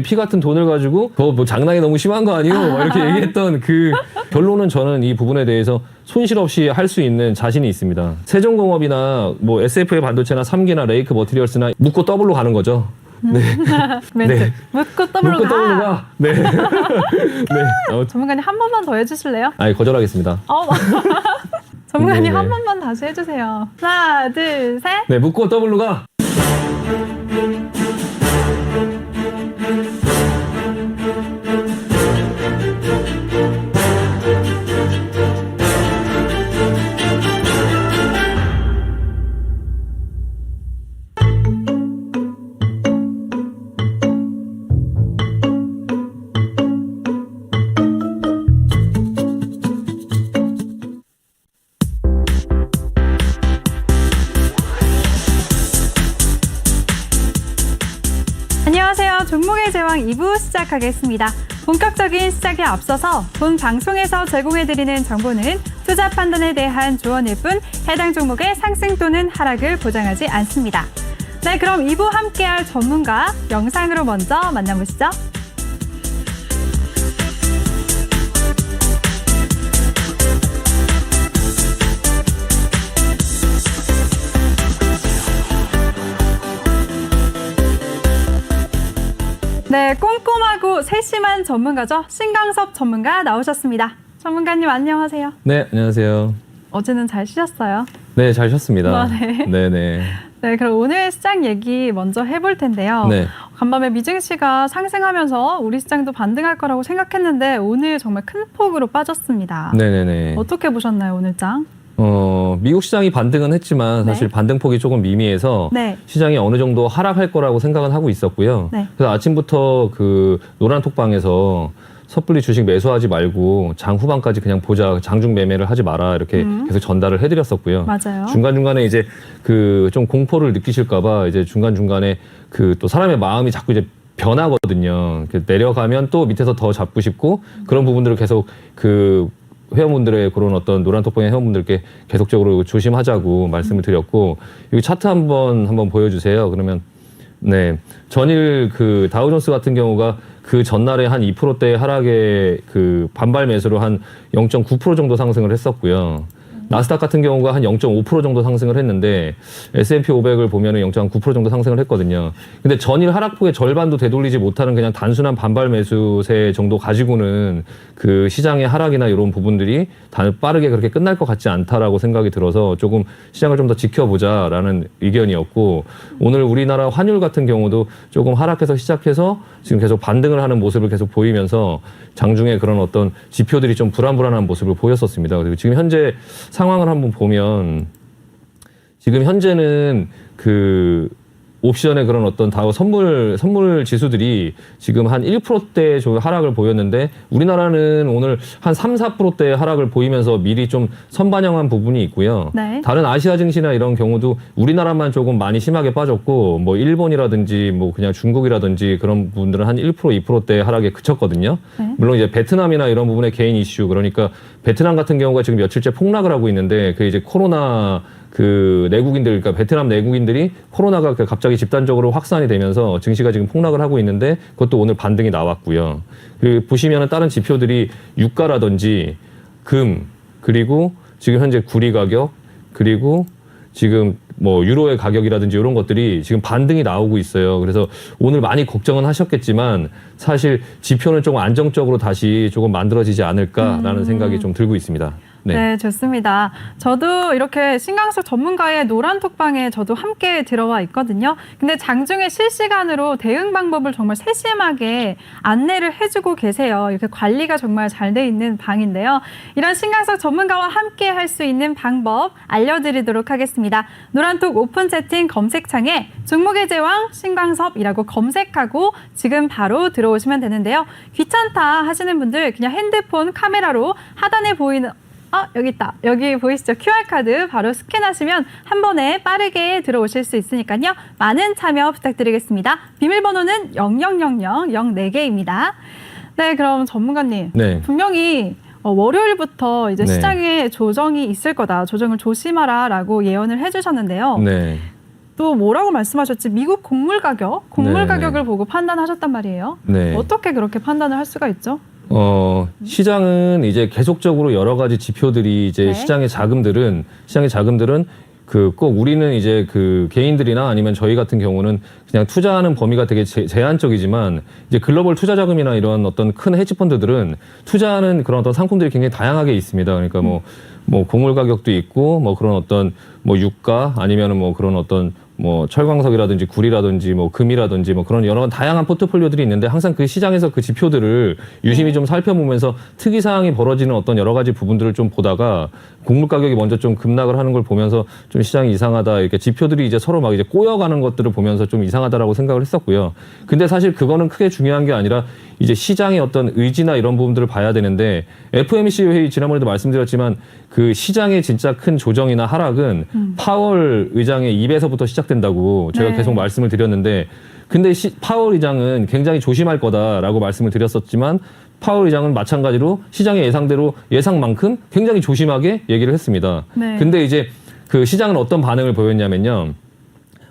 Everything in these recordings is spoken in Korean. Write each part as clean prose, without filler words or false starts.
피 같은 돈을 가지고 뭐 장난이 너무 심한 거 아니에요? 이렇게 얘기했던 그 결론은 저는 이 부분에 대해서 손실 없이 할 수 있는 자신이 있습니다. 세종공업이나 뭐 SFA 반도체나 3기나 레이크 머티리얼스나 묻고 더블로 가는 거죠. 네. 멘트. 네. 묻고 더블로 묻고 더블로 가. 가. 네. 네. 전문가님 한 번만 더 해주실래요? 아니 거절하겠습니다. 전문가님 네. 한 번만 다시 해주세요. 하나, 둘, 셋. 네, 묻고 더블로 가. 안녕하세요. 종목의 제왕 2부 시작하겠습니다. 본격적인 시작에 앞서서 본 방송에서 제공해드리는 정보는 투자 판단에 대한 조언일 뿐 해당 종목의 상승 또는 하락을 보장하지 않습니다. 네, 그럼 2부 함께할 전문가 영상으로 먼저 만나보시죠. 네, 꼼꼼하고 세심한 전문가죠. 신강섭 전문가 나오셨습니다. 전문가님 안녕하세요. 네, 안녕하세요. 어제는 잘 쉬셨어요? 네, 잘 쉬었습니다. 아, 네. 네네. 네, 그럼 오늘 시장 얘기 먼저 해볼 텐데요. 네. 간밤에 미증시가 상승하면서 우리 시장도 반등할 거라고 생각했는데 오늘 정말 큰 폭으로 빠졌습니다. 네네네. 어떻게 보셨나요, 오늘 장? 미국 시장이 반등은 했지만 사실 네. 반등폭이 조금 미미해서 네. 시장이 어느 정도 하락할 거라고 생각은 하고 있었고요. 네. 그래서 아침부터 그 노란 톡방에서 섣불리 주식 매수하지 말고 장 후반까지 그냥 보자, 장중 매매를 하지 마라 이렇게 계속 전달을 해드렸었고요. 맞아요. 중간중간에 이제 그 좀 공포를 느끼실까봐 이제 중간중간에 그 또 사람의 마음이 자꾸 이제 변하거든요. 내려가면 또 밑에서 더 잡고 싶고 그런 부분들을 계속 그 회원분들의 그런 어떤 노란톡방의 회원분들께 계속적으로 조심하자고 말씀을 드렸고, 여기 차트 한번 보여주세요. 그러면 네, 전일 그 다우존스 같은 경우가 그 전날에 한 2%대 하락에 그 반발 매수로 한 0.9% 정도 상승을 했었고요. 나스닥 같은 경우가 한 0.5% 정도 상승을 했는데 S&P 500을 보면은 0.9% 정도 상승을 했거든요. 근데 전일 하락폭의 절반도 되돌리지 못하는 그냥 단순한 반발 매수세 정도 가지고는 그 시장의 하락이나 이런 부분들이 빠르게 그렇게 끝날 것 같지 않다라고 생각이 들어서 조금 시장을 좀 더 지켜보자라는 의견이었고, 오늘 우리나라 환율 같은 경우도 조금 하락해서 시작해서 지금 계속 반등을 하는 모습을 계속 보이면서 장중에 그런 어떤 지표들이 좀 불안불안한 모습을 보였었습니다. 그리고 지금 현재 상황을 한번 보면 지금 현재는 그 옵션의 그런 어떤 다우 선물 지수들이 지금 한 1%대 하락을 보였는데 우리나라는 오늘 한 3, 4%대 하락을 보이면서 미리 좀 선반영한 부분이 있고요. 네. 다른 아시아 증시나 이런 경우도 우리나라만 조금 많이 심하게 빠졌고 뭐 일본이라든지 뭐 그냥 중국이라든지 그런 부분들은 한 1%, 2%대 하락에 그쳤거든요. 네. 물론 이제 베트남이나 이런 부분의 개인 이슈, 그러니까 베트남 같은 경우가 지금 며칠째 폭락을 하고 있는데 그 이제 코로나 그 내국인들, 그러니까 베트남 내국인들이 코로나가 갑자기 집단적으로 확산이 되면서 증시가 지금 폭락을 하고 있는데 그것도 오늘 반등이 나왔고요. 그리고 보시면은 다른 지표들이 유가라든지 금, 그리고 지금 현재 구리 가격, 그리고 지금 뭐 유로의 가격이라든지 이런 것들이 지금 반등이 나오고 있어요. 그래서 오늘 많이 걱정은 하셨겠지만 사실 지표는 조금 안정적으로 다시 조금 만들어지지 않을까라는 생각이 좀 들고 있습니다. 네, 좋습니다. 저도 이렇게 신강섭 전문가의 노란 톡방에 저도 함께 들어와 있거든요. 근데 장중에 실시간으로 대응 방법을 정말 세심하게 안내를 해주고 계세요. 이렇게 관리가 정말 잘 돼 있는 방인데요. 이런 신강섭 전문가와 함께 할 수 있는 방법 알려드리도록 하겠습니다. 노란톡 오픈 채팅 검색창에 종목의 제왕 신강섭이라고 검색하고 지금 바로 들어오시면 되는데요. 귀찮다 하시는 분들 그냥 핸드폰 카메라로 하단에 보이는 여기 있다. 여기 보이시죠? QR카드 바로 스캔하시면 한 번에 빠르게 들어오실 수 있으니까요. 많은 참여 부탁드리겠습니다. 비밀번호는 000004개입니다. 네, 그럼 전문가님. 네. 분명히 월요일부터 이제 네. 시장에 조정이 있을 거다. 조정을 조심하라라고 예언을 해주셨는데요. 네. 또 뭐라고 말씀하셨지? 미국 곡물 네. 가격을 보고 판단하셨단 말이에요. 네. 어떻게 그렇게 판단을 할 수가 있죠? 시장은 이제 계속적으로 여러 가지 지표들이 이제 네. 시장의 자금들은 그 꼭 우리는 이제 그 개인들이나 아니면 저희 같은 경우는 그냥 투자하는 범위가 되게 제한적이지만 이제 글로벌 투자 자금이나 이런 어떤 큰 헤지 펀드들은 투자하는 그런 어떤 상품들이 굉장히 다양하게 있습니다. 그러니까 뭐 곡물 가격도 있고 뭐 그런 어떤 뭐 유가 아니면은 뭐 그런 어떤 뭐 철광석이라든지 구리라든지 뭐 금이라든지 뭐 그런 여러 다양한 포트폴리오들이 있는데 항상 그 시장에서 그 지표들을 유심히 좀 살펴보면서 특이 사항이 벌어지는 어떤 여러 가지 부분들을 좀 보다가 곡물 가격이 먼저 좀 급락을 하는 걸 보면서 좀 시장이 이상하다 이렇게 지표들이 이제 서로 막 이제 꼬여가는 것들을 보면서 좀 이상하다라고 생각을 했었고요. 근데 사실 그거는 크게 중요한 게 아니라 이제 시장의 어떤 의지나 이런 부분들을 봐야 되는데 FOMC 회의 지난번에도 말씀드렸지만 그 시장의 진짜 큰 조정이나 하락은 파월 의장의 입에서부터 시작된다고 제가 네. 계속 말씀을 드렸는데 근데 파월 의장은 굉장히 조심할 거다라고 말씀을 드렸었지만 파월 의장은 마찬가지로 시장의 예상대로 예상만큼 굉장히 조심하게 얘기를 했습니다. 네. 근데 이제 그 시장은 어떤 반응을 보였냐면요.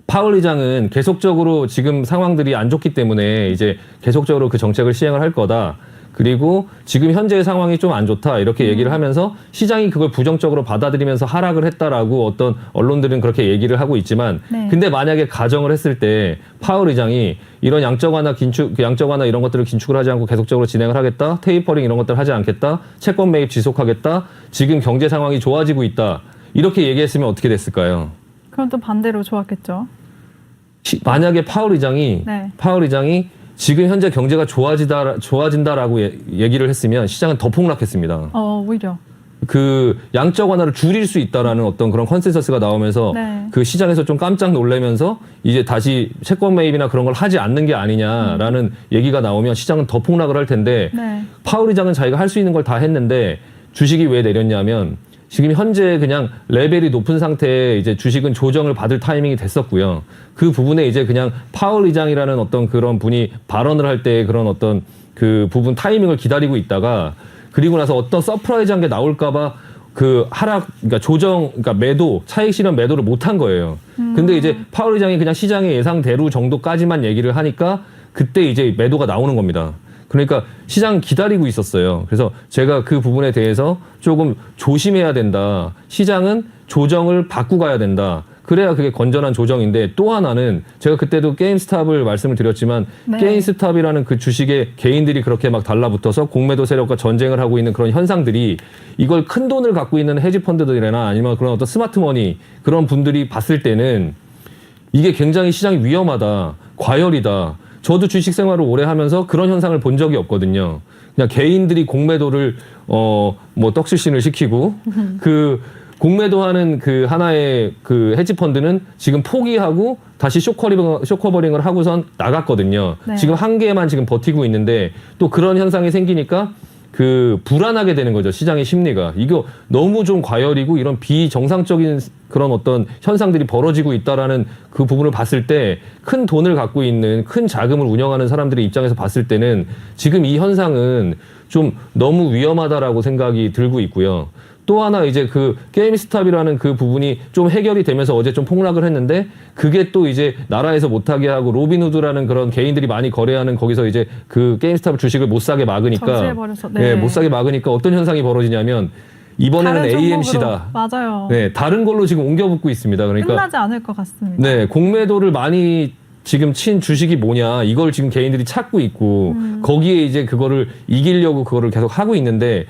파월 의장은 계속적으로 지금 상황들이 안 좋기 때문에 이제 계속적으로 그 정책을 시행을 할 거다. 그리고 지금 현재의 상황이 좀 안 좋다 이렇게 얘기를 하면서 시장이 그걸 부정적으로 받아들이면서 하락을 했다라고 어떤 언론들은 그렇게 얘기를 하고 있지만 네. 근데 만약에 가정을 했을 때 파월 의장이 이런 양적 완화 이런 것들을 긴축을 하지 않고 계속적으로 진행을 하겠다. 테이퍼링 이런 것들을 하지 않겠다. 채권 매입 지속하겠다. 지금 경제 상황이 좋아지고 있다. 이렇게 얘기했으면 어떻게 됐을까요? 그럼 또 반대로 좋았겠죠. 만약에 파월 의장이 지금 현재 경제가 좋아진다라고 얘기를 했으면 시장은 더 폭락했습니다. 오히려. 그 양적 완화를 줄일 수 있다라는 어떤 그런 컨센서스가 나오면서 네. 그 시장에서 좀 깜짝 놀라면서 이제 다시 채권 매입이나 그런 걸 하지 않는 게 아니냐라는 얘기가 나오면 시장은 더 폭락을 할 텐데 네. 파월 의장은 자기가 할 수 있는 걸 다 했는데 주식이 왜 내렸냐면 지금 현재 그냥 레벨이 높은 상태에 이제 주식은 조정을 받을 타이밍이 됐었고요. 그 부분에 이제 그냥 파월 의장이라는 어떤 그런 분이 발언을 할 때 그런 어떤 그 부분 타이밍을 기다리고 있다가 그리고 나서 어떤 서프라이즈한 게 나올까봐 그 하락, 그러니까 조정, 그러니까 매도, 차익 실현 매도를 못한 거예요. 근데 이제 파월 의장이 그냥 시장의 예상대로 정도까지만 얘기를 하니까 그때 이제 매도가 나오는 겁니다. 그러니까 시장 기다리고 있었어요. 그래서 제가 그 부분에 대해서 조금 조심해야 된다. 시장은 조정을 받고 가야 된다. 그래야 그게 건전한 조정인데 또 하나는 제가 그때도 게임스탑을 말씀을 드렸지만 네. 게임스탑이라는 그 주식에 개인들이 그렇게 막 달라붙어서 공매도 세력과 전쟁을 하고 있는 그런 현상들이 이걸 큰 돈을 갖고 있는 헤지펀드들이나 아니면 그런 어떤 스마트머니 그런 분들이 봤을 때는 이게 굉장히 시장이 위험하다. 과열이다. 저도 주식 생활을 오래 하면서 그런 현상을 본 적이 없거든요. 그냥 개인들이 공매도를 뭐 떡실신을 시키고 그 공매도하는 그 하나의 그 헤지펀드는 지금 포기하고 다시 쇼커버링을 하고선 나갔거든요. 네. 지금 한 개만 지금 버티고 있는데 또 그런 현상이 생기니까 그 불안하게 되는 거죠. 시장의 심리가. 이거 너무 좀 과열이고 이런 비정상적인 그런 어떤 현상들이 벌어지고 있다라는 그 부분을 봤을 때 큰 돈을 갖고 있는 큰 자금을 운영하는 사람들의 입장에서 봤을 때는 지금 이 현상은 좀 너무 위험하다라고 생각이 들고 있고요. 또 하나 이제 그 게임스탑이라는 그 부분이 좀 해결이 되면서 어제 좀 폭락을 했는데 그게 또 이제 나라에서 못하게 하고 로빈후드라는 그런 개인들이 많이 거래하는 거기서 이제 그 게임스탑 주식을 못 사게 막으니까 정지해버려서, 네. 못 사게 막으니까 어떤 현상이 벌어지냐면 이번에는 다른 AMC다. 종목으로. 맞아요. 네, 다른 걸로 지금 옮겨붙고 있습니다. 그러니까 끝나지 않을 것 같습니다. 네, 공매도를 많이 지금 친 주식이 뭐냐 이걸 지금 개인들이 찾고 있고 거기에 이제 그거를 이기려고 그거를 계속 하고 있는데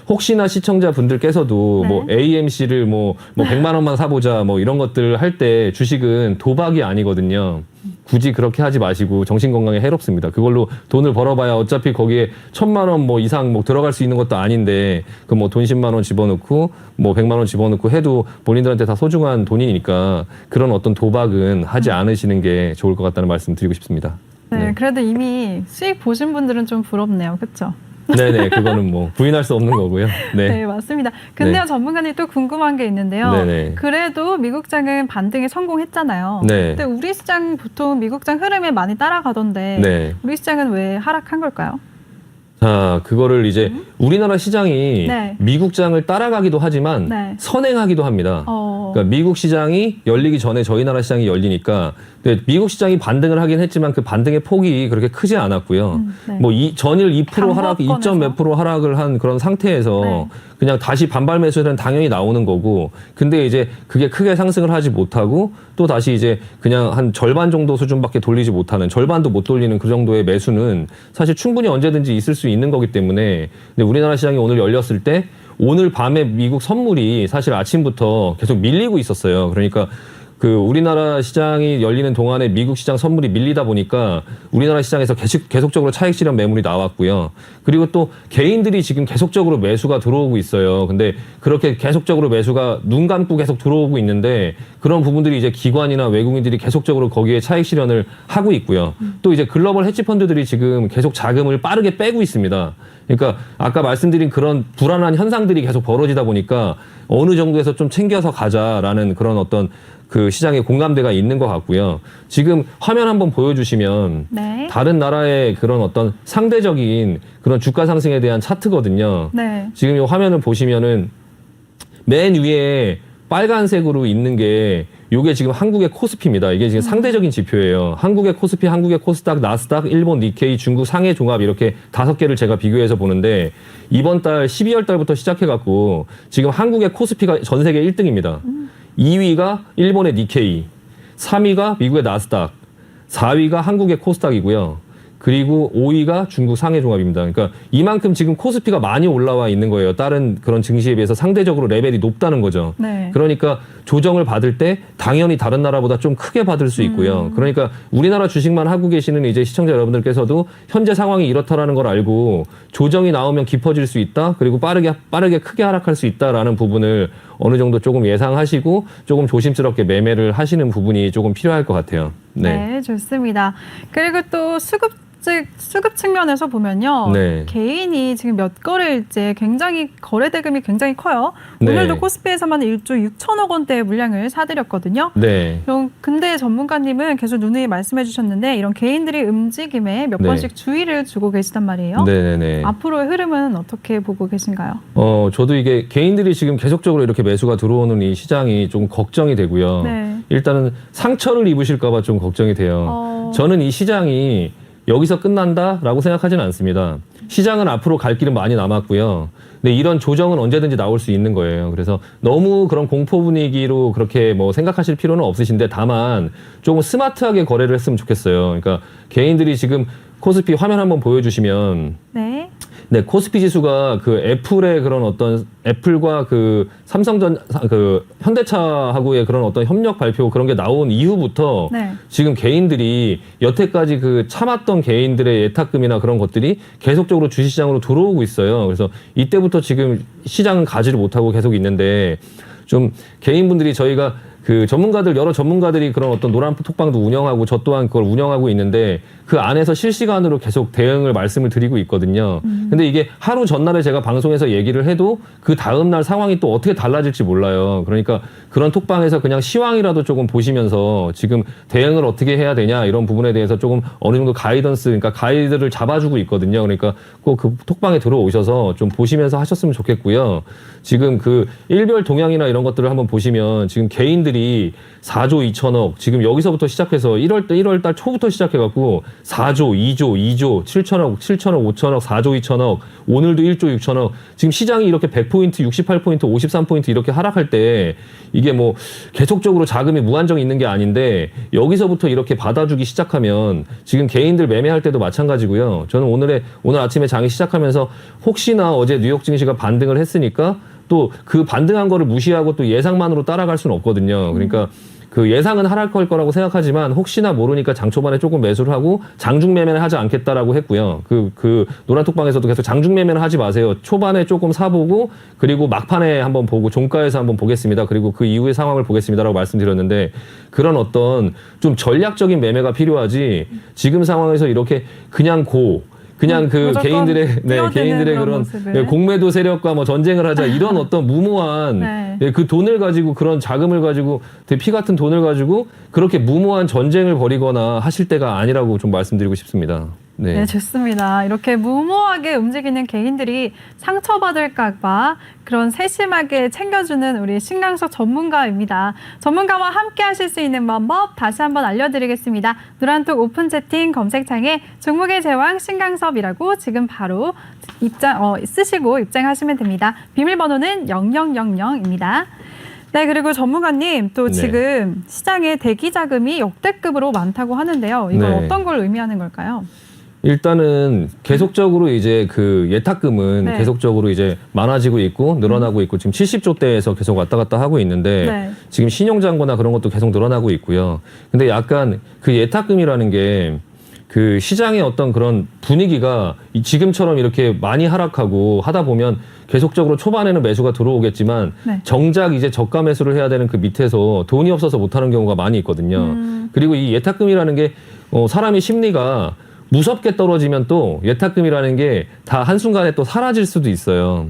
혹시나 시청자분들께서도 네. 뭐 AMC를 뭐 100만 원만 사보자 뭐 이런 것들 할 때 주식은 도박이 아니거든요. 굳이 그렇게 하지 마시고 정신 건강에 해롭습니다. 그걸로 돈을 벌어봐야 어차피 거기에 1,000만 원 뭐 이상 뭐 들어갈 수 있는 것도 아닌데 그 뭐 돈 10만 원 집어넣고 뭐 100만 원 집어넣고 해도 본인들한테 다 소중한 돈이니까 그런 어떤 도박은 하지 않으시는 게 좋을 것 같다는 말씀 드리고 싶습니다. 네, 그래도 이미 수익 보신 분들은 좀 부럽네요. 그렇죠? 네네, 그거는 뭐 부인할 수 없는 거고요. 네, 네. 맞습니다. 근데요, 네. 전문가님 또 궁금한 게 있는데요. 네네. 그래도 미국장은 반등에 성공했잖아요. 네. 근데 우리 시장 보통 미국장 흐름에 많이 따라가던데 네. 우리 시장은 왜 하락한 걸까요? 자, 그거를 이제 우리나라 시장이 네. 미국장을 따라가기도 하지만 네. 선행하기도 합니다. 그러니까 미국 시장이 열리기 전에 저희 나라 시장이 열리니까 근데 미국 시장이 반등을 하긴 했지만 그 반등의 폭이 그렇게 크지 않았고요. 네. 뭐 전일 2% 하락, 2점 몇 프로 하락을 한 그런 상태에서 네. 그냥 다시 반발 매수는 당연히 나오는 거고 근데 이제 그게 크게 상승을 하지 못하고 또 다시 이제 그냥 한 절반 정도 수준밖에 돌리지 못하는 절반도 못 돌리는 그 정도의 매수는 사실 충분히 언제든지 있을 수 있는 거기 때문에 근데 우리나라 시장이 오늘 열렸을 때 오늘 밤에 미국 선물이 사실 아침부터 계속 밀리고 있었어요. 그러니까 그 우리나라 시장이 열리는 동안에 미국 시장 선물이 밀리다 보니까 우리나라 시장에서 계속적으로 차익 실현 매물이 나왔고요. 그리고 또 개인들이 지금 계속적으로 매수가 들어오고 있어요. 근데 그렇게 계속적으로 매수가 눈 감고 계속 들어오고 있는데 그런 부분들이 이제 기관이나 외국인들이 계속적으로 거기에 차익 실현을 하고 있고요. 또 이제 글로벌 헤지 펀드들이 지금 계속 자금을 빠르게 빼고 있습니다. 그러니까 아까 말씀드린 그런 불안한 현상들이 계속 벌어지다 보니까 어느 정도에서 좀 챙겨서 가자라는 그런 어떤 그 시장에 공감대가 있는 것 같고요. 지금 화면 한번 보여주시면 네. 다른 나라의 그런 어떤 상대적인 그런 주가 상승에 대한 차트거든요. 네. 지금 이 화면을 보시면은 맨 위에 빨간색으로 있는 게 요게 지금 한국의 코스피입니다. 이게 지금 상대적인 지표예요. 한국의 코스피, 한국의 코스닥, 나스닥, 일본 니케이, 중국 상해 종합 이렇게 5개를 제가 비교해서 보는데 이번 달 12월 달부터 시작해갖고 지금 한국의 코스피가 전 세계 1등입니다. 2위가 일본의 니케이, 3위가 미국의 나스닥, 4위가 한국의 코스닥이고요. 그리고 5위가 중국 상해 종합입니다. 그러니까 이만큼 지금 코스피가 많이 올라와 있는 거예요. 다른 그런 증시에 비해서 상대적으로 레벨이 높다는 거죠. 네. 그러니까 조정을 받을 때 당연히 다른 나라보다 좀 크게 받을 수 있고요. 그러니까 우리나라 주식만 하고 계시는 이제 시청자 여러분들께서도 현재 상황이 이렇다라는 걸 알고 조정이 나오면 깊어질 수 있다. 그리고 빠르게 크게 하락할 수 있다라는 부분을 어느 정도 조금 예상하시고 조금 조심스럽게 매매를 하시는 부분이 조금 필요할 것 같아요. 네, 좋습니다. 그리고 또 수급 측면에서 보면요. 네. 개인이 지금 몇 거래일째 굉장히 거래 대금이 굉장히 커요. 네. 오늘도 코스피에서만 1조 6천억 원대의 물량을 사들였거든요. 네. 근데 전문가님은 계속 누누이 말씀해 주셨는데 이런 개인들이 움직임에 몇 네. 번씩 주의를 주고 계시단 말이에요. 네네네. 앞으로의 흐름은 어떻게 보고 계신가요? 저도 이게 개인들이 지금 계속적으로 이렇게 매수가 들어오는 이 시장이 좀 걱정이 되고요. 네. 일단은 상처를 입으실까봐 좀 걱정이 돼요. 저는 이 시장이 여기서 끝난다라고 생각하지는 않습니다. 시장은 앞으로 갈 길은 많이 남았고요. 근데 이런 조정은 언제든지 나올 수 있는 거예요. 그래서 너무 그런 공포 분위기로 그렇게 뭐 생각하실 필요는 없으신데 다만 조금 스마트하게 거래를 했으면 좋겠어요. 그러니까 개인들이 지금 코스피 화면 한번 보여주시면 네. 네, 코스피 지수가 그 애플의 그런 어떤 애플과 그 삼성전 그 현대차하고의 그런 어떤 협력 발표 그런 게 나온 이후부터 네. 지금 개인들이 여태까지 그 참았던 개인들의 예탁금이나 그런 것들이 계속적으로 주식시장으로 들어오고 있어요. 그래서 이때부터 지금 시장은 가지를 못하고 계속 있는데 좀 개인분들이 저희가 그 여러 전문가들이 그런 어떤 노란 톡방도 운영하고 저 또한 그걸 운영하고 있는데 그 안에서 실시간으로 계속 대응을 말씀을 드리고 있거든요. 근데 이게 하루 전날에 제가 방송에서 얘기를 해도 그 다음날 상황이 또 어떻게 달라질지 몰라요. 그러니까 그런 톡방에서 그냥 시황이라도 조금 보시면서 지금 대응을 어떻게 해야 되냐 이런 부분에 대해서 조금 어느 정도 가이던스, 그러니까 가이드를 잡아주고 있거든요. 그러니까 꼭 그 톡방에 들어오셔서 좀 보시면서 하셨으면 좋겠고요. 지금 그 일별 동향이나 이런 것들을 한번 보시면 지금 개인들이 4조 2천억 지금 여기서부터 시작해서 1월 달 초부터 시작해갖고 4조, 2조, 7천억, 5천억, 4조 2천억, 오늘도 1조 6천억. 지금 시장이 이렇게 100포인트, 68포인트, 53포인트 이렇게 하락할 때 이게 뭐 계속적으로 자금이 무한정 있는 게 아닌데 여기서부터 이렇게 받아주기 시작하면 지금 개인들 매매할 때도 마찬가지고요. 저는 오늘 아침에 장이 시작하면서 혹시나 어제 뉴욕 증시가 반등을 했으니까 또 그 반등한 거를 무시하고 또 예상만으로 따라갈 수는 없거든요. 그러니까 그 예상은 하락할 거라고 생각하지만 혹시나 모르니까 장 초반에 조금 매수를 하고 장중 매매는 하지 않겠다라고 했고요. 그 노란톡방에서도 계속 장중 매매는 하지 마세요. 초반에 조금 사보고 그리고 막판에 한번 보고 종가에서 한번 보겠습니다. 그리고 그 이후의 상황을 보겠습니다라고 말씀드렸는데 그런 어떤 좀 전략적인 매매가 필요하지 지금 상황에서 이렇게 그냥 그 개인들의 그런 공매도 세력과 뭐 전쟁을 하자 이런 어떤 무모한 네. 그 돈을 가지고 그런 자금을 가지고 피 같은 돈을 가지고 그렇게 무모한 전쟁을 벌이거나 하실 때가 아니라고 좀 말씀드리고 싶습니다. 네. 네, 좋습니다. 이렇게 무모하게 움직이는 개인들이 상처받을까봐 그런 세심하게 챙겨주는 우리 신강석 전문가입니다. 전문가와 함께 하실 수 있는 방법 다시 한번 알려드리겠습니다. 노란톡 오픈 채팅 검색창에 종목의 제왕 신강섭이라고 지금 바로 쓰시고 입장하시면 됩니다. 비밀번호는 0000입니다. 네, 그리고 전문가님 또 네. 지금 시장에 대기 자금이 역대급으로 많다고 하는데요. 이건 네. 어떤 걸 의미하는 걸까요? 일단은 계속적으로 이제 그 예탁금은 네. 계속적으로 이제 많아지고 있고 늘어나고 있고 지금 70조 대에서 계속 왔다 갔다 하고 있는데 네. 지금 신용잔고나 그런 것도 계속 늘어나고 있고요. 근데 약간 그 예탁금이라는 게 그 시장의 어떤 그런 분위기가 지금처럼 이렇게 많이 하락하고 하다 보면 계속적으로 초반에는 매수가 들어오겠지만 네. 정작 이제 저가 매수를 해야 되는 그 밑에서 돈이 없어서 못하는 경우가 많이 있거든요. 그리고 이 예탁금이라는 게 사람의 심리가 무섭게 떨어지면 또 예탁금이라는 게 다 한순간에 또 사라질 수도 있어요.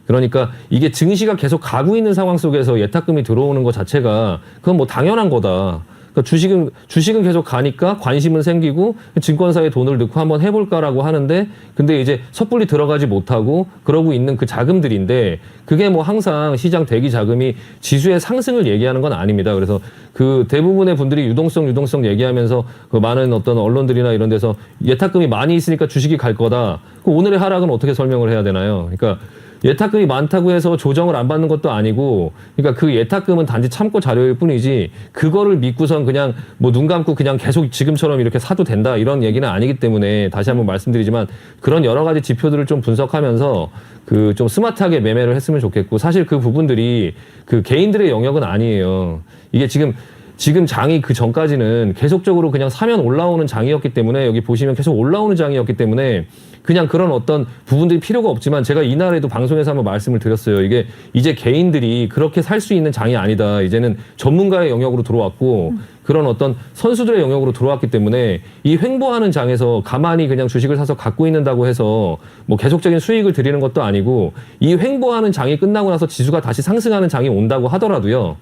그러니까 이게 증시가 계속 가고 있는 상황 속에서 예탁금이 들어오는 것 자체가 그건 뭐 당연한 거다. 그러니까 주식은 계속 가니까 관심은 생기고 증권사에 돈을 넣고 한번 해볼까라고 하는데 근데 이제 섣불리 들어가지 못하고 그러고 있는 그 자금들인데 그게 뭐 항상 시장 대기 자금이 지수의 상승을 얘기하는 건 아닙니다. 그래서 그 대부분의 분들이 유동성 얘기하면서 그 많은 어떤 언론들이나 이런 데서 예탁금이 많이 있으니까 주식이 갈 거다. 그 오늘의 하락은 어떻게 설명을 해야 되나요? 그러니까 예탁금이 많다고 해서 조정을 안 받는 것도 아니고, 그러니까 그 예탁금은 단지 참고 자료일 뿐이지, 그거를 믿고선 그냥 뭐 눈 감고 그냥 계속 지금처럼 이렇게 사도 된다 이런 얘기는 아니기 때문에 다시 한번 말씀드리지만 그런 여러 가지 지표들을 좀 분석하면서 그 좀 스마트하게 매매를 했으면 좋겠고, 사실 그 부분들이 그 개인들의 영역은 아니에요. 이게 지금 장이 그 전까지는 계속적으로 그냥 사면 올라오는 장이었기 때문에 여기 보시면 계속 올라오는 장이었기 때문에 그냥 그런 어떤 부분들이 필요가 없지만 제가 이날에도 방송에서 한번 말씀을 드렸어요. 이게 이제 개인들이 그렇게 살 수 있는 장이 아니다. 이제는 전문가의 영역으로 들어왔고 그런 어떤 선수들의 영역으로 들어왔기 때문에 이 횡보하는 장에서 가만히 그냥 주식을 사서 갖고 있는다고 해서 뭐 계속적인 수익을 드리는 것도 아니고 이 횡보하는 장이 끝나고 나서 지수가 다시 상승하는 장이 온다고 하더라도요.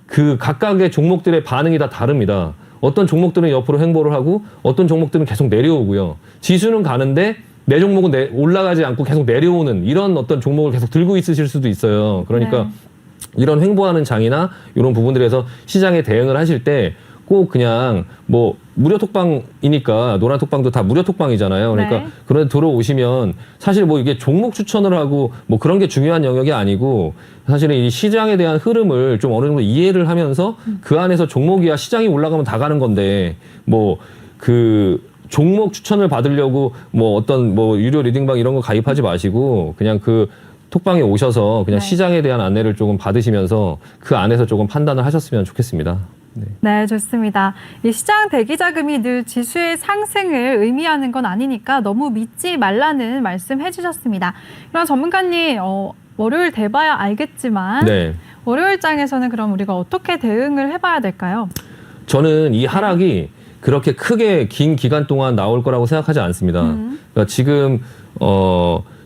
그 각각의 종목들의 반응이 다 다릅니다. 어떤 종목들은 옆으로 횡보를 하고 어떤 종목들은 계속 내려오고요. 지수는 가는데 내 종목은 올라가지 않고 계속 내려오는 이런 어떤 종목을 계속 들고 있으실 수도 있어요. 그러니까 이런 횡보하는 장이나 이런 부분들에서 시장에 대응을 하실 때 꼭 그냥 뭐 무료 톡방이니까 노란 톡방도 다 무료 톡방이잖아요. 그러니까 네. 그런데 들어오시면 사실 뭐 이게 종목 추천을 하고 뭐 그런 게 중요한 영역이 아니고 사실은 이 시장에 대한 흐름을 좀 어느 정도 이해를 하면서 그 안에서 종목이야 시장이 올라가면 다 가는 건데 뭐 그 종목 추천을 받으려고 뭐 어떤 뭐 유료 리딩방 이런 거 가입하지 마시고 그냥 그 톡방에 오셔서 그냥 네. 시장에 대한 안내를 조금 받으시면서 그 안에서 조금 판단을 하셨으면 좋겠습니다. 네, 좋습니다. 이 시장 대기 자금이 늘 지수의 상승을 의미하는 건 아니니까 너무 믿지 말라는 말씀 해주셨습니다. 그럼 전문가님, 월요일 돼봐야 알겠지만 네. 월요일장에서는 그럼 우리가 어떻게 대응을 해봐야 될까요? 저는 이 하락이 그렇게 크게 긴 기간 동안 나올 거라고 생각하지 않습니다. 그러니까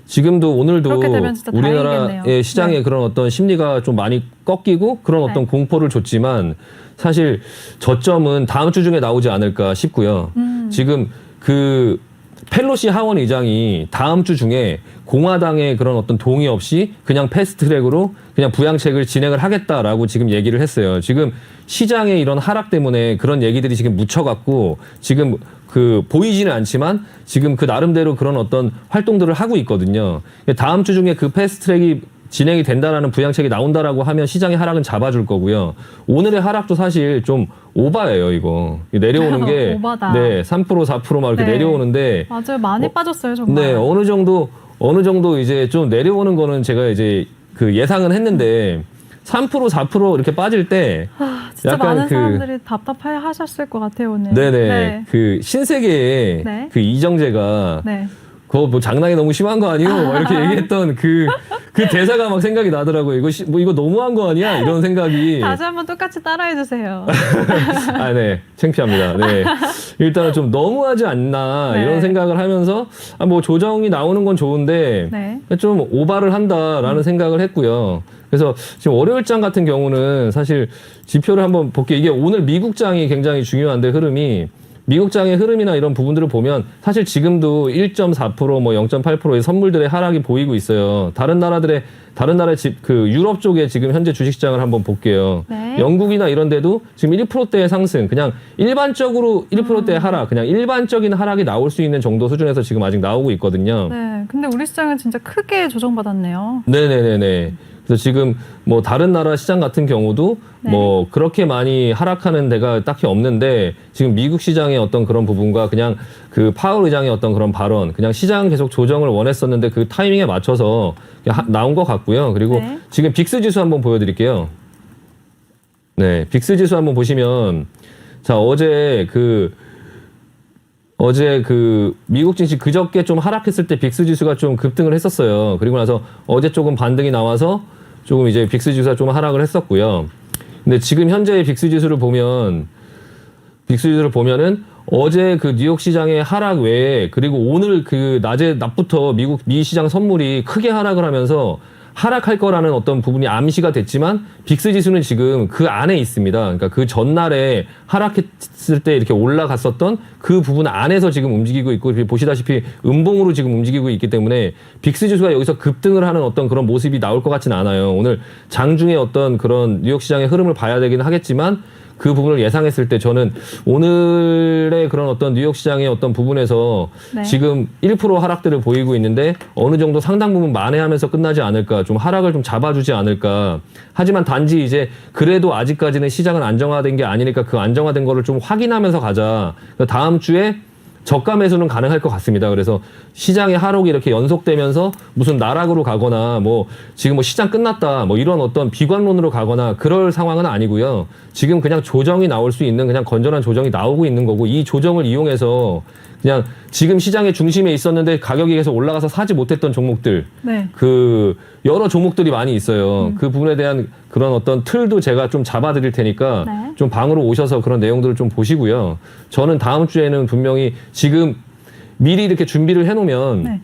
지금도 오늘도 그렇게 되면 진짜 다행이겠네요. 우리나라의 시장의 네. 그런 어떤 심리가 좀 많이 꺾이고 그런 어떤 네. 공포를 줬지만 사실 저점은 다음 주 중에 나오지 않을까 싶고요. 지금 그 펠로시 하원 의장이 다음 주 중에 공화당의 그런 어떤 동의 없이 그냥 패스트트랙으로 그냥 부양책을 진행을 하겠다라고 지금 얘기를 했어요. 지금 시장의 이런 하락 때문에 그런 얘기들이 지금 묻혀갖고 지금 그 보이지는 않지만 지금 그 나름대로 그런 어떤 활동들을 하고 있거든요. 다음 주 중에 그 패스트트랙이 진행이 된다라는 부양책이 나온다라고 하면 시장의 하락은 잡아줄 거고요. 오늘의 하락도 사실 좀 오바예요, 이거. 내려오는 게 오바다. 네, 3% 4% 막 이렇게 네. 내려오는데 맞아요. 많이 빠졌어요, 정말. 네, 어느 정도 이제 좀 내려오는 거는 제가 이제 그 예상은 했는데 3% 4% 이렇게 빠질 때 진짜 약간 많은 사람들이 답답해 하셨을 것 같아요, 오늘. 네네 네. 그 신세계의 네. 그 이정재가 네. 그거 뭐 장난이 너무 심한 거 아니요? 막 이렇게 얘기했던 그 대사가 막 생각이 나더라고요. 이거 너무한 거 아니야? 이런 생각이. 다시 한번 똑같이 따라해 주세요. 아, 네. 창피합니다. 네. 일단은 좀 너무하지 않나 네. 이런 생각을 하면서 뭐 조정이 나오는 건 좋은데 네. 좀 오바를 한다라는 생각을 했고요. 그래서 지금 월요일장 같은 경우는 사실 지표를 한번 볼게요. 이게 오늘 미국장이 굉장히 중요한데 흐름이 미국장의 흐름이나 이런 부분들을 보면 사실 지금도 1.4% 뭐 0.8%의 선물들의 하락이 보이고 있어요. 다른 나라의 유럽 쪽에 지금 현재 주식시장을 한번 볼게요. 네. 영국이나 이런 데도 지금 1%대의 상승, 그냥 일반적으로 1%대의 하락, 그냥 일반적인 하락이 나올 수 있는 정도 수준에서 지금 아직 나오고 있거든요. 네. 근데 우리 시장은 진짜 크게 조정받았네요. 네네네네. 그래서 지금 뭐 다른 나라 시장 같은 경우도 네. 뭐 그렇게 많이 하락하는 데가 딱히 없는데 지금 미국 시장의 어떤 그런 부분과 그냥 그 파월 의장의 어떤 그런 발언, 그냥 시장 계속 조정을 원했었는데 그 타이밍에 맞춰서 나온 것 같고요. 그리고 네. 지금 빅스 지수 한번 보여드릴게요. 네, 빅스 지수 한번 보시면 자 어제 그 미국 증시 그저께 좀 하락했을 때 빅스 지수가 좀 급등을 했었어요. 그리고 나서 어제 조금 반등이 나와서 조금 이제 빅스 지수가 좀 하락을 했었고요. 근데 지금 현재의 빅스 지수를 보면은 어제 그 뉴욕 시장의 하락 외에 그리고 오늘 그 낮부터 미 시장 선물이 크게 하락을 하면서 하락할 거라는 어떤 부분이 암시가 됐지만 빅스 지수는 지금 그 안에 있습니다. 그러니까 그 전날에 하락했을 때 이렇게 올라갔었던 그 부분 안에서 지금 움직이고 있고 보시다시피 음봉으로 지금 움직이고 있기 때문에 빅스 지수가 여기서 급등을 하는 어떤 그런 모습이 나올 것 같지는 않아요. 오늘 장중에 어떤 그런 뉴욕 시장의 흐름을 봐야 되긴 하겠지만 그 부분을 예상했을 때 저는 오늘의 그런 어떤 뉴욕 시장의 어떤 부분에서 네. 지금 1% 하락들을 보이고 있는데 어느 정도 상당 부분 만회하면서 끝나지 않을까, 좀 하락을 좀 잡아주지 않을까. 하지만 단지 이제 그래도 아직까지는 시장은 안정화된 게 아니니까 그 안정화된 거를 좀 확인하면서 가자. 다음 주에 저가 매수는 가능할 것 같습니다. 그래서 시장의 하락이 이렇게 연속되면서 무슨 나락으로 가거나 뭐 지금 뭐 시장 끝났다 뭐 이런 어떤 비관론으로 가거나 그럴 상황은 아니고요. 지금 그냥 조정이 나올 수 있는 그냥 건전한 조정이 나오고 있는 거고 이 조정을 이용해서 그냥 지금 시장의 중심에 있었는데 가격이 계속 올라가서 사지 못했던 종목들 네. 그 여러 종목들이 많이 있어요. 그 부분에 대한 그런 어떤 틀도 제가 좀 잡아드릴 테니까 네. 좀 방으로 오셔서 그런 내용들을 좀 보시고요. 저는 다음 주에는 분명히 지금 미리 이렇게 준비를 해놓으면 네.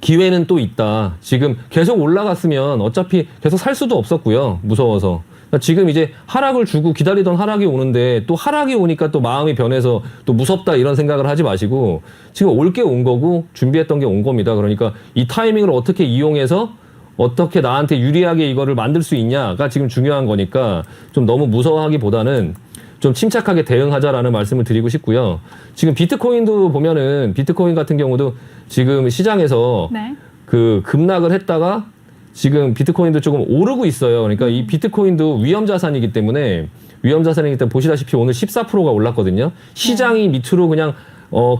기회는 또 있다. 지금 계속 올라갔으면 어차피 계속 살 수도 없었고요. 무서워서. 그러니까 지금 이제 하락을 주고 기다리던 하락이 오는데 또 하락이 오니까 또 마음이 변해서 또 무섭다 이런 생각을 하지 마시고 지금 올 게 온 거고 준비했던 게 온 겁니다. 그러니까 이 타이밍을 어떻게 이용해서 어떻게 나한테 유리하게 이거를 만들 수 있냐가 지금 중요한 거니까 좀 너무 무서워하기보다는 좀 침착하게 대응하자라는 말씀을 드리고 싶고요. 지금 비트코인도 보면은 비트코인 같은 경우도 지금 시장에서 네. 그 급락을 했다가 지금 비트코인도 조금 오르고 있어요. 그러니까 이 비트코인도 위험자산이기 때문에 보시다시피 오늘 14%가 올랐거든요. 시장이 밑으로 그냥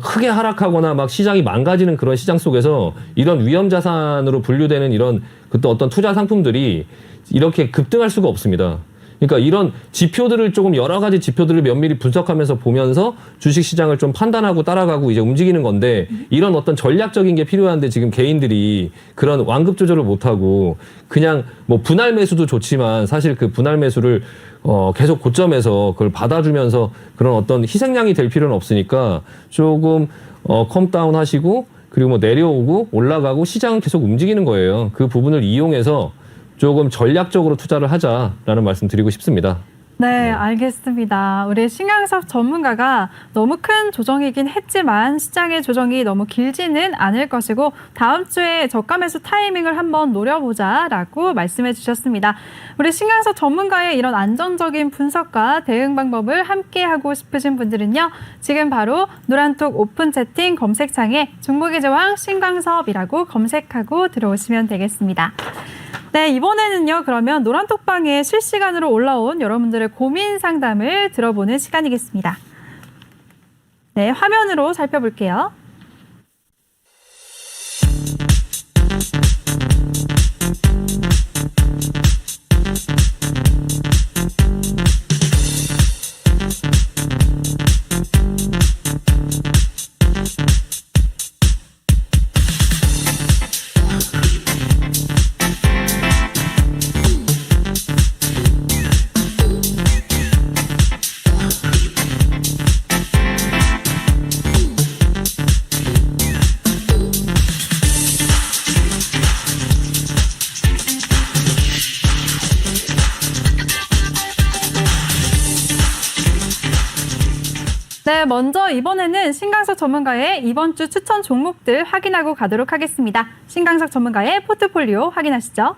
크게 하락하거나 막 시장이 망가지는 그런 시장 속에서 이런 위험자산으로 분류되는 이런 또 어떤 투자 상품들이 이렇게 급등할 수가 없습니다. 그러니까 이런 지표들을 조금 여러 가지 지표들을 면밀히 분석하면서 보면서 주식시장을 좀 판단하고 따라가고 이제 움직이는 건데 이런 어떤 전략적인 게 필요한데 지금 개인들이 그런 완급 조절을 못하고 그냥 뭐 분할 매수도 좋지만 사실 그 분할 매수를 계속 고점에서 그걸 받아주면서 그런 어떤 희생양이 될 필요는 없으니까 조금 컴다운 하시고 그리고 뭐 내려오고 올라가고 시장은 계속 움직이는 거예요. 그 부분을 이용해서 조금 전략적으로 투자를 하자라는 말씀 드리고 싶습니다. 네, 알겠습니다. 우리 신강섭 전문가가 너무 큰 조정이긴 했지만 시장의 조정이 너무 길지는 않을 것이고 다음 주에 저가 매수 타이밍을 한번 노려보자라고 말씀해 주셨습니다. 우리 신강섭 전문가의 이런 안정적인 분석과 대응 방법을 함께 하고 싶으신 분들은요. 지금 바로 노란톡 오픈 채팅 검색창에 중국의 제왕 신강섭이라고 검색하고 들어오시면 되겠습니다. 네, 이번에는요. 그러면 노란톡방에 실시간으로 올라온 여러분들의 고민 상담을 들어보는 시간이겠습니다. 네, 화면으로 살펴볼게요. 네, 먼저 이번에는 신강석 전문가의 이번 주 추천 종목들 확인하고 가도록 하겠습니다. 신강석 전문가의 포트폴리오 확인하시죠.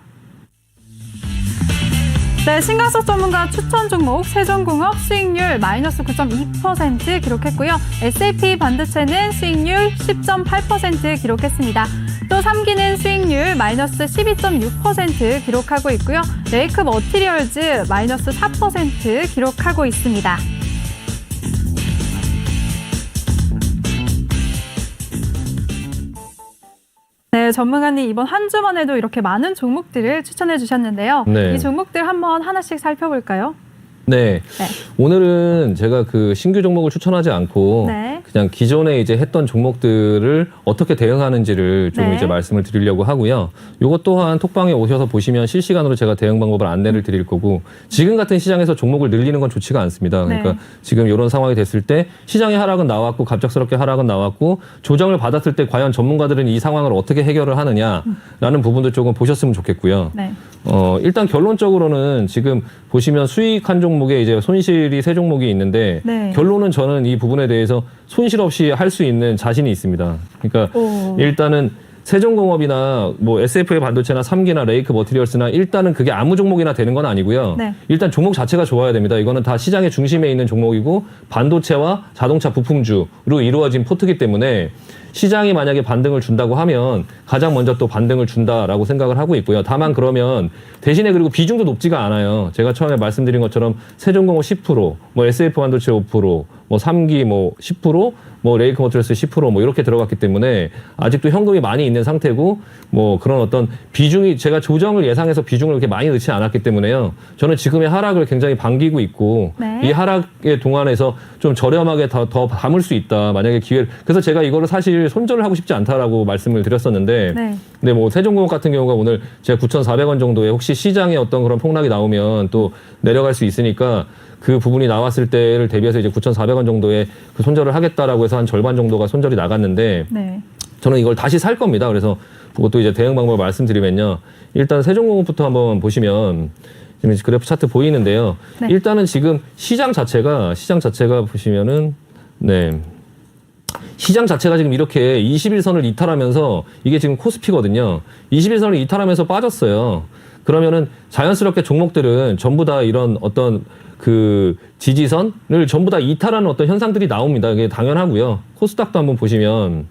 네, 신강석 전문가 추천 종목 세종공업 수익률 마이너스 9.2% 기록했고요. SAP 반도체는 수익률 10.8% 기록했습니다. 또 3기는 수익률 마이너스 12.6% 기록하고 있고요. 레이크 머티리얼즈 마이너스 4% 기록하고 있습니다. 네, 전문가님 이번 한 주만 해도 이렇게 많은 종목들을 추천해 주셨는데요. 네. 이 종목들 한번 하나씩 살펴볼까요? 네. 네. 오늘은 제가 그 신규 종목을 추천하지 않고 네. 그냥 기존에 이제 했던 종목들을 어떻게 대응하는지를 좀 네. 이제 말씀을 드리려고 하고요. 요것 또한 톡방에 오셔서 보시면 실시간으로 제가 대응 방법을 안내를 드릴 거고, 지금 같은 시장에서 종목을 늘리는 건 좋지가 않습니다. 그러니까 네. 지금 이런 상황이 됐을 때 시장의 하락은 나왔고 갑작스럽게 하락은 나왔고 조정을 받았을 때 과연 전문가들은 이 상황을 어떻게 해결을 하느냐라는 부분도 조금 보셨으면 좋겠고요. 네. 일단 결론적으로는 지금 보시면 수익한 종목에 이제 손실이 세 종목이 있는데, 네. 결론은 저는 이 부분에 대해서 손실 없이 할 수 있는 자신이 있습니다. 그러니까 오. 일단은 세종공업이나 뭐 SF의 반도체나 3기나 레이크 머티리얼스나 일단은 그게 아무 종목이나 되는 건 아니고요. 네. 일단 종목 자체가 좋아야 됩니다. 이거는 다 시장의 중심에 있는 종목이고 반도체와 자동차 부품주로 이루어진 포트기 때문에 시장이 만약에 반등을 준다고 하면 가장 먼저 또 반등을 준다라고 생각을 하고 있고요. 다만 그러면 대신에 그리고 비중도 높지가 않아요. 제가 처음에 말씀드린 것처럼 세종공업 10%, 뭐 SF 반도체 5%, 뭐 3기 뭐 10%, 뭐 레이크 머티리얼스 10% 뭐 이렇게 들어갔기 때문에 아직도 현금이 많이 있는 상태고, 뭐 그런 어떤 비중이 제가 조정을 예상해서 비중을 그렇게 많이 넣지 않았기 때문에요. 저는 지금의 하락을 굉장히 반기고 있고, 네. 이 하락의 동안에서 좀 저렴하게 더 담을 수 있다. 만약에 기회를. 그래서 제가 이거를 사실 손절을 하고 싶지 않다라고 말씀을 드렸었는데, 네. 근데 뭐 세종공업 같은 경우가 오늘 제가 9,400원 정도에 혹시 시장에 어떤 그런 폭락이 나오면 또 내려갈 수 있으니까 그 부분이 나왔을 때를 대비해서 이제 9,400원 정도에 그 손절을 하겠다라고 해서 한 절반 정도가 손절이 나갔는데, 네. 저는 이걸 다시 살 겁니다. 그래서 그것도 이제 대응 방법을 말씀드리면요. 일단 세종공업부터 한번 보시면 지금 그래프 차트 보이는데요. 네. 일단은 지금 시장 자체가 보시면은 네. 시장 자체가 지금 이렇게 21선을 이탈하면서 이게 지금 코스피거든요. 21선을 이탈하면서 빠졌어요. 그러면은 자연스럽게 종목들은 전부 다 이런 어떤 그 지지선을 전부 다 이탈하는 어떤 현상들이 나옵니다. 이게 당연하고요. 코스닥도 한번 보시면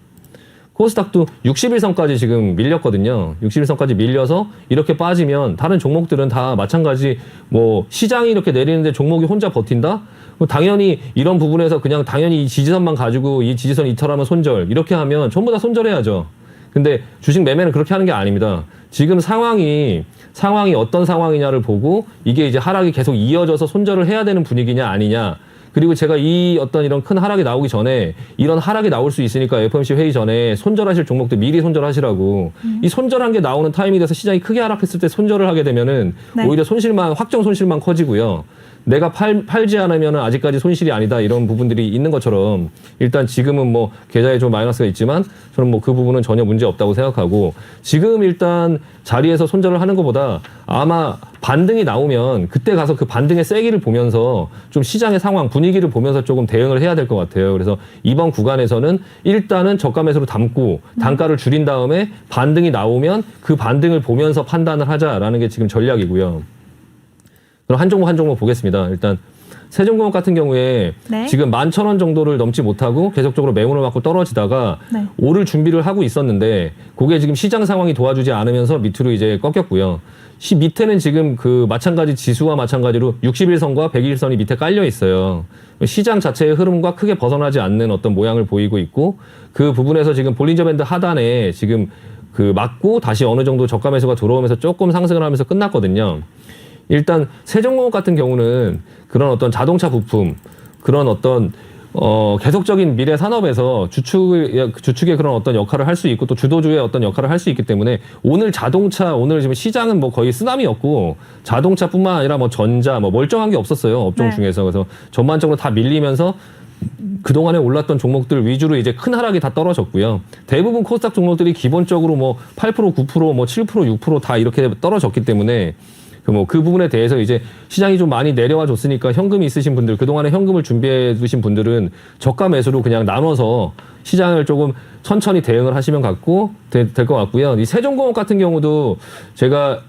코스닥도 61선까지 지금 밀렸거든요. 61선까지 밀려서 이렇게 빠지면 다른 종목들은 다 마찬가지, 뭐 시장이 이렇게 내리는데 종목이 혼자 버틴다? 당연히 이런 부분에서 그냥 당연히 이 지지선만 가지고 이 지지선 이탈하면 손절, 이렇게 하면 전부 다 손절해야죠. 근데 주식 매매는 그렇게 하는 게 아닙니다. 지금 상황이 어떤 상황이냐를 보고 이게 이제 하락이 계속 이어져서 손절을 해야 되는 분위기냐 아니냐. 그리고 제가 이 어떤 이런 큰 하락이 나오기 전에 이런 하락이 나올 수 있으니까 FOMC 회의 전에 손절하실 종목들 미리 손절하시라고. 이 손절한 게 나오는 타이밍이 돼서 시장이 크게 하락했을 때 손절을 하게 되면은 네. 오히려 확정 손실만 커지고요. 내가 팔지 않으면 아직까지 손실이 아니다, 이런 부분들이 있는 것처럼 일단 지금은 뭐 계좌에 좀 마이너스가 있지만 저는 뭐 그 부분은 전혀 문제 없다고 생각하고, 지금 일단 자리에서 손절을 하는 것보다 아마 반등이 나오면 그때 가서 그 반등의 세기를 보면서 좀 시장의 상황 분위기를 보면서 조금 대응을 해야 될 것 같아요. 그래서 이번 구간에서는 일단은 저가 매수로 담고 단가를 줄인 다음에 반등이 나오면 그 반등을 보면서 판단을 하자라는 게 지금 전략이고요. 그럼 한 종목 보겠습니다. 일단 세종공업 같은 경우에 네. 지금 11,000원 정도를 넘지 못하고 계속적으로 매물을 맞고 떨어지다가 네. 오를 준비를 하고 있었는데 그게 지금 시장 상황이 도와주지 않으면서 밑으로 이제 꺾였고요. 밑에는 지금 그 마찬가지 지수와 마찬가지로 61선과 121선이 밑에 깔려 있어요. 시장 자체의 흐름과 크게 벗어나지 않는 어떤 모양을 보이고 있고, 그 부분에서 지금 볼린저 밴드 하단에 지금 그 맞고 다시 어느 정도 저가 매수가 들어오면서 조금 상승을 하면서 끝났거든요. 일단 세종공업 같은 경우는 그런 어떤 자동차 부품, 그런 어떤 계속적인 미래 산업에서 주축의 그런 어떤 역할을 할 수 있고 또 주도주의 어떤 역할을 할 수 있기 때문에 오늘 지금 시장은 뭐 거의 쓰나미였고, 자동차뿐만 아니라 뭐 전자 뭐 멀쩡한 게 없었어요, 업종 네. 중에서. 그래서 전반적으로 다 밀리면서 그동안에 올랐던 종목들 위주로 이제 큰 하락이 다 떨어졌고요. 대부분 코스닥 종목들이 기본적으로 뭐 8%, 9%, 뭐 7%, 6% 다 이렇게 떨어졌기 때문에 그 부분에 대해서 이제 시장이 좀 많이 내려와 줬으니까 현금이 있으신 분들, 그동안에 현금을 준비해 두신 분들은 저가 매수로 그냥 나눠서 시장을 조금 천천히 대응을 하시면 될 것 같고요. 이 세종공업 같은 경우도 제가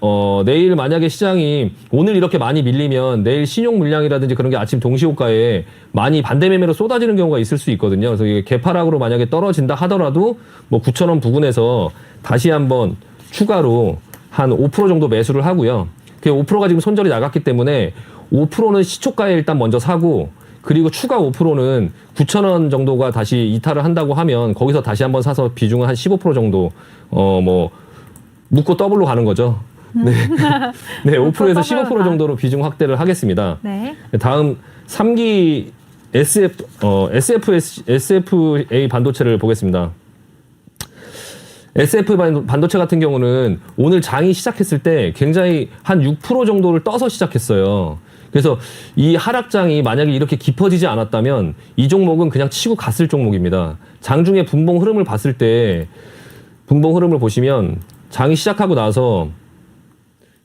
내일 만약에 시장이 오늘 이렇게 많이 밀리면 내일 신용 물량이라든지 그런 게 아침 동시호가에 많이 반대 매매로 쏟아지는 경우가 있을 수 있거든요. 그래서 이게 개파락으로 만약에 떨어진다 하더라도 뭐 9,000원 부근에서 다시 한번 추가로 한 5% 정도 매수를 하고요. 그 5%가 지금 손절이 나갔기 때문에 5%는 시초가에 일단 먼저 사고, 그리고 추가 5%는 9,000원 정도가 다시 이탈을 한다고 하면 거기서 다시 한번 사서 비중은 한 15% 정도 묶고 더블로 가는 거죠. 네. 네, 5%에서 15% 정도로 비중 확대를 하겠습니다. 네. 다음 3기 SFA 반도체를 보겠습니다. SF 반도체 같은 경우는 오늘 장이 시작했을 때 굉장히 한 6% 정도를 떠서 시작했어요. 그래서 이 하락장이 만약에 이렇게 깊어지지 않았다면 이 종목은 그냥 치고 갔을 종목입니다. 장중에 분봉 흐름을 봤을 때, 분봉 흐름을 보시면 장이 시작하고 나서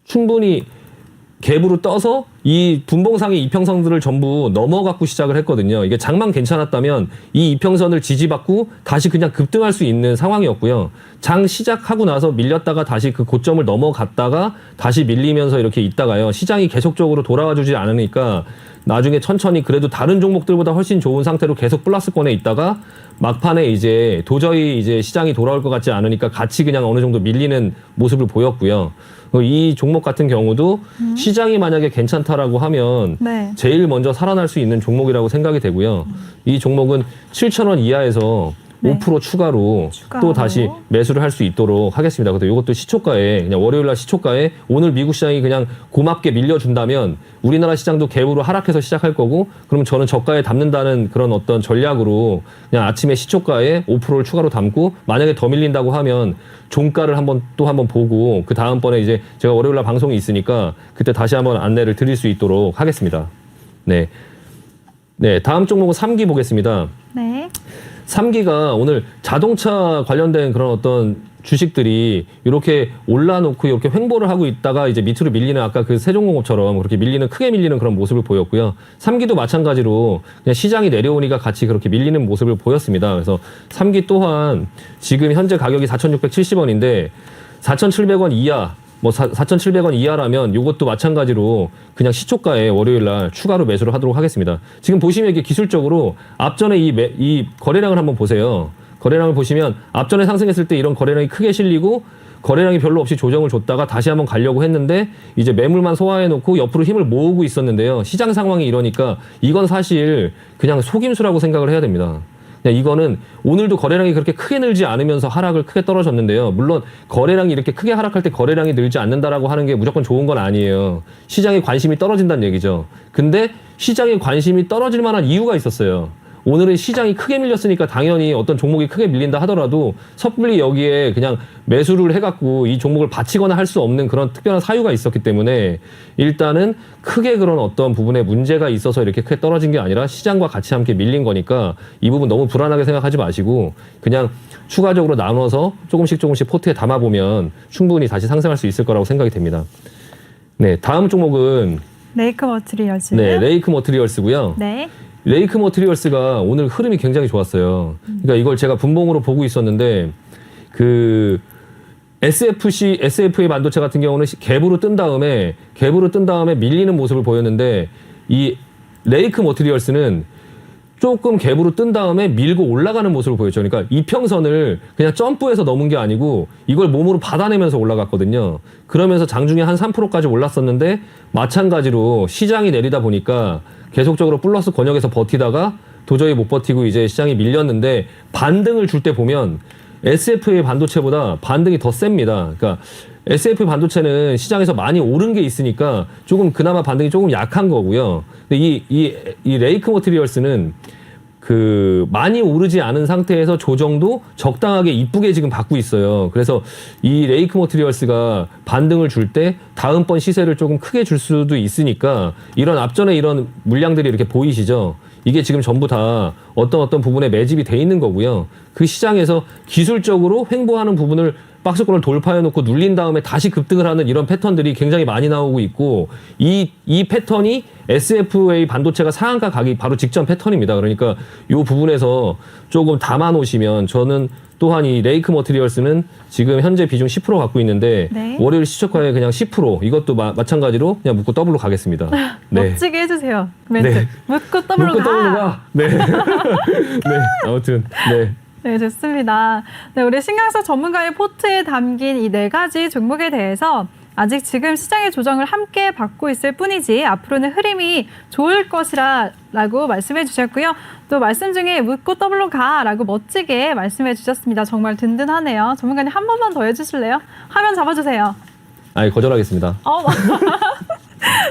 충분히 갭으로 떠서 이 분봉상의 이평선들을 전부 넘어갖고 시작을 했거든요. 이게 장만 괜찮았다면 이 이평선을 지지받고 다시 그냥 급등할 수 있는 상황이었고요. 장 시작하고 나서 밀렸다가 다시 그 고점을 넘어갔다가 다시 밀리면서 이렇게 있다가요. 시장이 계속적으로 돌아와 주지 않으니까 나중에 천천히 그래도 다른 종목들보다 훨씬 좋은 상태로 계속 플러스권에 있다가 막판에 이제 도저히 이제 시장이 돌아올 것 같지 않으니까 같이 그냥 어느 정도 밀리는 모습을 보였고요. 이 종목 같은 경우도 시장이 만약에 괜찮다라고 하면 네. 제일 먼저 살아날 수 있는 종목이라고 생각이 되고요. 이 종목은 7,000원 이하에서 네. 5% 추가로 또 다시 매수를 할 수 있도록 하겠습니다. 그래서 이것도 시초가에, 그냥 월요일날 시초가에 오늘 미국 시장이 그냥 고맙게 밀려준다면 우리나라 시장도 갭으로 하락해서 시작할 거고, 그러면 저는 저가에 담는다는 그런 어떤 전략으로 그냥 아침에 시초가에 5%를 추가로 담고, 만약에 더 밀린다고 하면 종가를 또 한번 보고 그 다음번에 이제 제가 월요일날 방송이 있으니까 그때 다시 한번 안내를 드릴 수 있도록 하겠습니다. 네. 네, 다음 종목은 3기 보겠습니다. 네. 3기가 오늘 자동차 관련된 그런 어떤 주식들이 이렇게 올라놓고 이렇게 횡보를 하고 있다가 이제 밑으로 밀리는, 아까 그 세종공업처럼 그렇게 크게 밀리는 그런 모습을 보였고요. 3기도 마찬가지로 그냥 시장이 내려오니까 같이 그렇게 밀리는 모습을 보였습니다. 그래서 3기 또한 지금 현재 가격이 4,670원인데 4,700원 이하, 4,700원 이하라면 이것도 마찬가지로 그냥 시초가에 월요일날 추가로 매수를 하도록 하겠습니다. 지금 보시면 이게 기술적으로 앞전에 이 거래량을 한번 보세요. 거래량을 보시면 앞전에 상승했을 때 이런 거래량이 크게 실리고 거래량이 별로 없이 조정을 줬다가 다시 한번 가려고 했는데 이제 매물만 소화해 놓고 옆으로 힘을 모으고 있었는데요. 시장 상황이 이러니까 이건 사실 그냥 속임수라고 생각을 해야 됩니다. 이거는 오늘도 거래량이 그렇게 크게 늘지 않으면서 하락을 크게 떨어졌는데요. 물론 거래량이 이렇게 크게 하락할 때 거래량이 늘지 않는다라고 하는 게 무조건 좋은 건 아니에요. 시장의 관심이 떨어진다는 얘기죠. 근데 시장의 관심이 떨어질 만한 이유가 있었어요. 오늘은 시장이 크게 밀렸으니까 당연히 어떤 종목이 크게 밀린다 하더라도 섣불리 여기에 그냥 매수를 해갖고 이 종목을 바치거나 할 수 없는 그런 특별한 사유가 있었기 때문에 일단은 크게 그런 어떤 부분에 문제가 있어서 이렇게 크게 떨어진 게 아니라 시장과 같이 함께 밀린 거니까 이 부분 너무 불안하게 생각하지 마시고 그냥 추가적으로 나눠서 조금씩 포트에 담아보면 충분히 다시 상승할 수 있을 거라고 생각이 됩니다. 네, 다음 종목은 레이크 머티리얼스. 네, 레이크 머티리얼스고요. 네. 레이크 머티리얼스가 오늘 흐름이 굉장히 좋았어요. 그러니까 이걸 제가 분봉으로 보고 있었는데 그 SFA 반도체 같은 경우는 갭으로 뜬 다음에 밀리는 모습을 보였는데 이 레이크 머티리얼스는 조금 갭으로 뜬 다음에 밀고 올라가는 모습을 보였죠. 그러니까 이평선을 그냥 점프해서 넘은 게 아니고 이걸 몸으로 받아내면서 올라갔거든요. 그러면서 장중에 한 3%까지 올랐었는데 마찬가지로 시장이 내리다 보니까 계속적으로 플러스 권역에서 버티다가 도저히 못 버티고 이제 시장이 밀렸는데 반등을 줄 때 보면 SFA 반도체보다 반등이 더 셉니다. 그러니까 SF 반도체는 시장에서 많이 오른 게 있으니까 조금 그나마 반등이 조금 약한 거고요. 근데 이 레이크 머티리얼스는 그 많이 오르지 않은 상태에서 조정도 적당하게 이쁘게 지금 받고 있어요. 그래서 이 레이크 머티리얼스가 반등을 줄 때 다음번 시세를 조금 크게 줄 수도 있으니까 이런 앞전에 이런 물량들이 이렇게 보이시죠? 이게 지금 전부 다 어떤 부분에 매집이 돼 있는 거고요. 그 시장에서 기술적으로 횡보하는 부분을 박스권을 돌파해 놓고 눌린 다음에 다시 급등을 하는 이런 패턴들이 굉장히 많이 나오고 있고 이 패턴이 SFA 반도체가 상한가 가기 바로 직전 패턴입니다. 그러니까 이 부분에서 조금 담아 놓으시면 저는 또한 이 레이크 머티리얼스는 지금 현재 비중 10% 갖고 있는데 네. 월요일 시초가에 그냥 10% 이것도 마찬가지로 그냥 묶고 더블로 가겠습니다. 네. 멋지게 해주세요. 멘트. 네. 묻고 더블로 묶고 가. 더블로 가. 네. 네. 아무튼 네. 네, 좋습니다. 네, 우리 신강석 전문가의 포트에 담긴 이 4가지 종목에 대해서 아직 지금 시장의 조정을 함께 받고 있을 뿐이지 앞으로는 흐름이 좋을 것이라고 말씀해 주셨고요. 또 말씀 중에 묻고 더블로 가라고 멋지게 말씀해 주셨습니다. 정말 든든하네요. 전문가님 한 번만 더 해주실래요? 화면 잡아주세요. 아니 거절하겠습니다.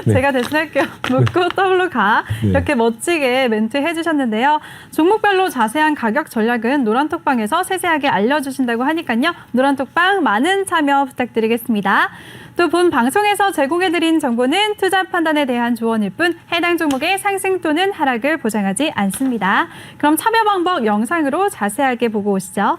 네. 제가 대신할게요. 묻고 더블로 가. 네. 이렇게 멋지게 멘트 해주셨는데요. 종목별로 자세한 가격 전략은 노란톡방에서 세세하게 알려주신다고 하니까요. 노란톡방 많은 참여 부탁드리겠습니다. 또 본 방송에서 제공해드린 정보는 투자 판단에 대한 조언일 뿐 해당 종목의 상승 또는 하락을 보장하지 않습니다. 그럼 참여 방법 영상으로 자세하게 보고 오시죠.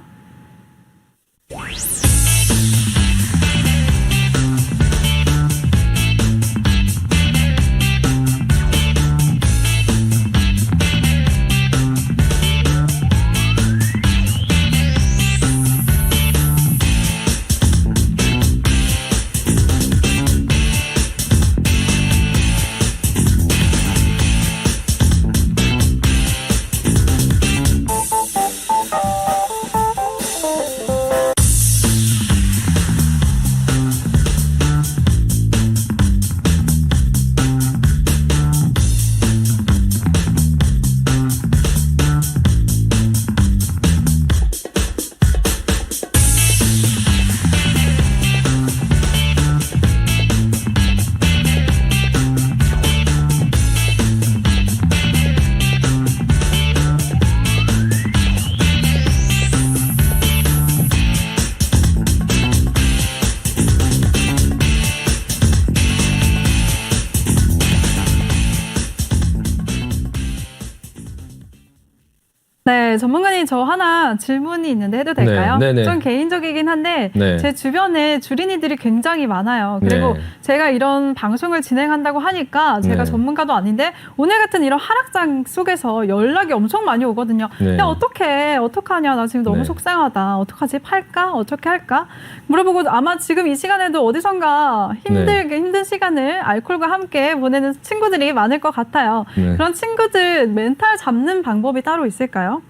네, 전문가님 저 하나 질문이 있는데 해도 될까요? 네, 네네. 좀 개인적이긴 한데 네. 제 주변에 주린이들이 굉장히 많아요. 그리고 네. 제가 이런 방송을 진행한다고 하니까 제가 네. 전문가도 아닌데 오늘 같은 이런 하락장 속에서 연락이 엄청 많이 오거든요. 네. 야 어떡하냐 나 지금 너무 네. 속상하다. 어떡하지? 팔까? 어떻게 할까? 물어보고 아마 지금 이 시간에도 어디선가 힘든 시간을 알코올과 함께 보내는 친구들이 많을 것 같아요. 네. 그런 친구들 멘탈 잡는 방법이 따로 있을까요?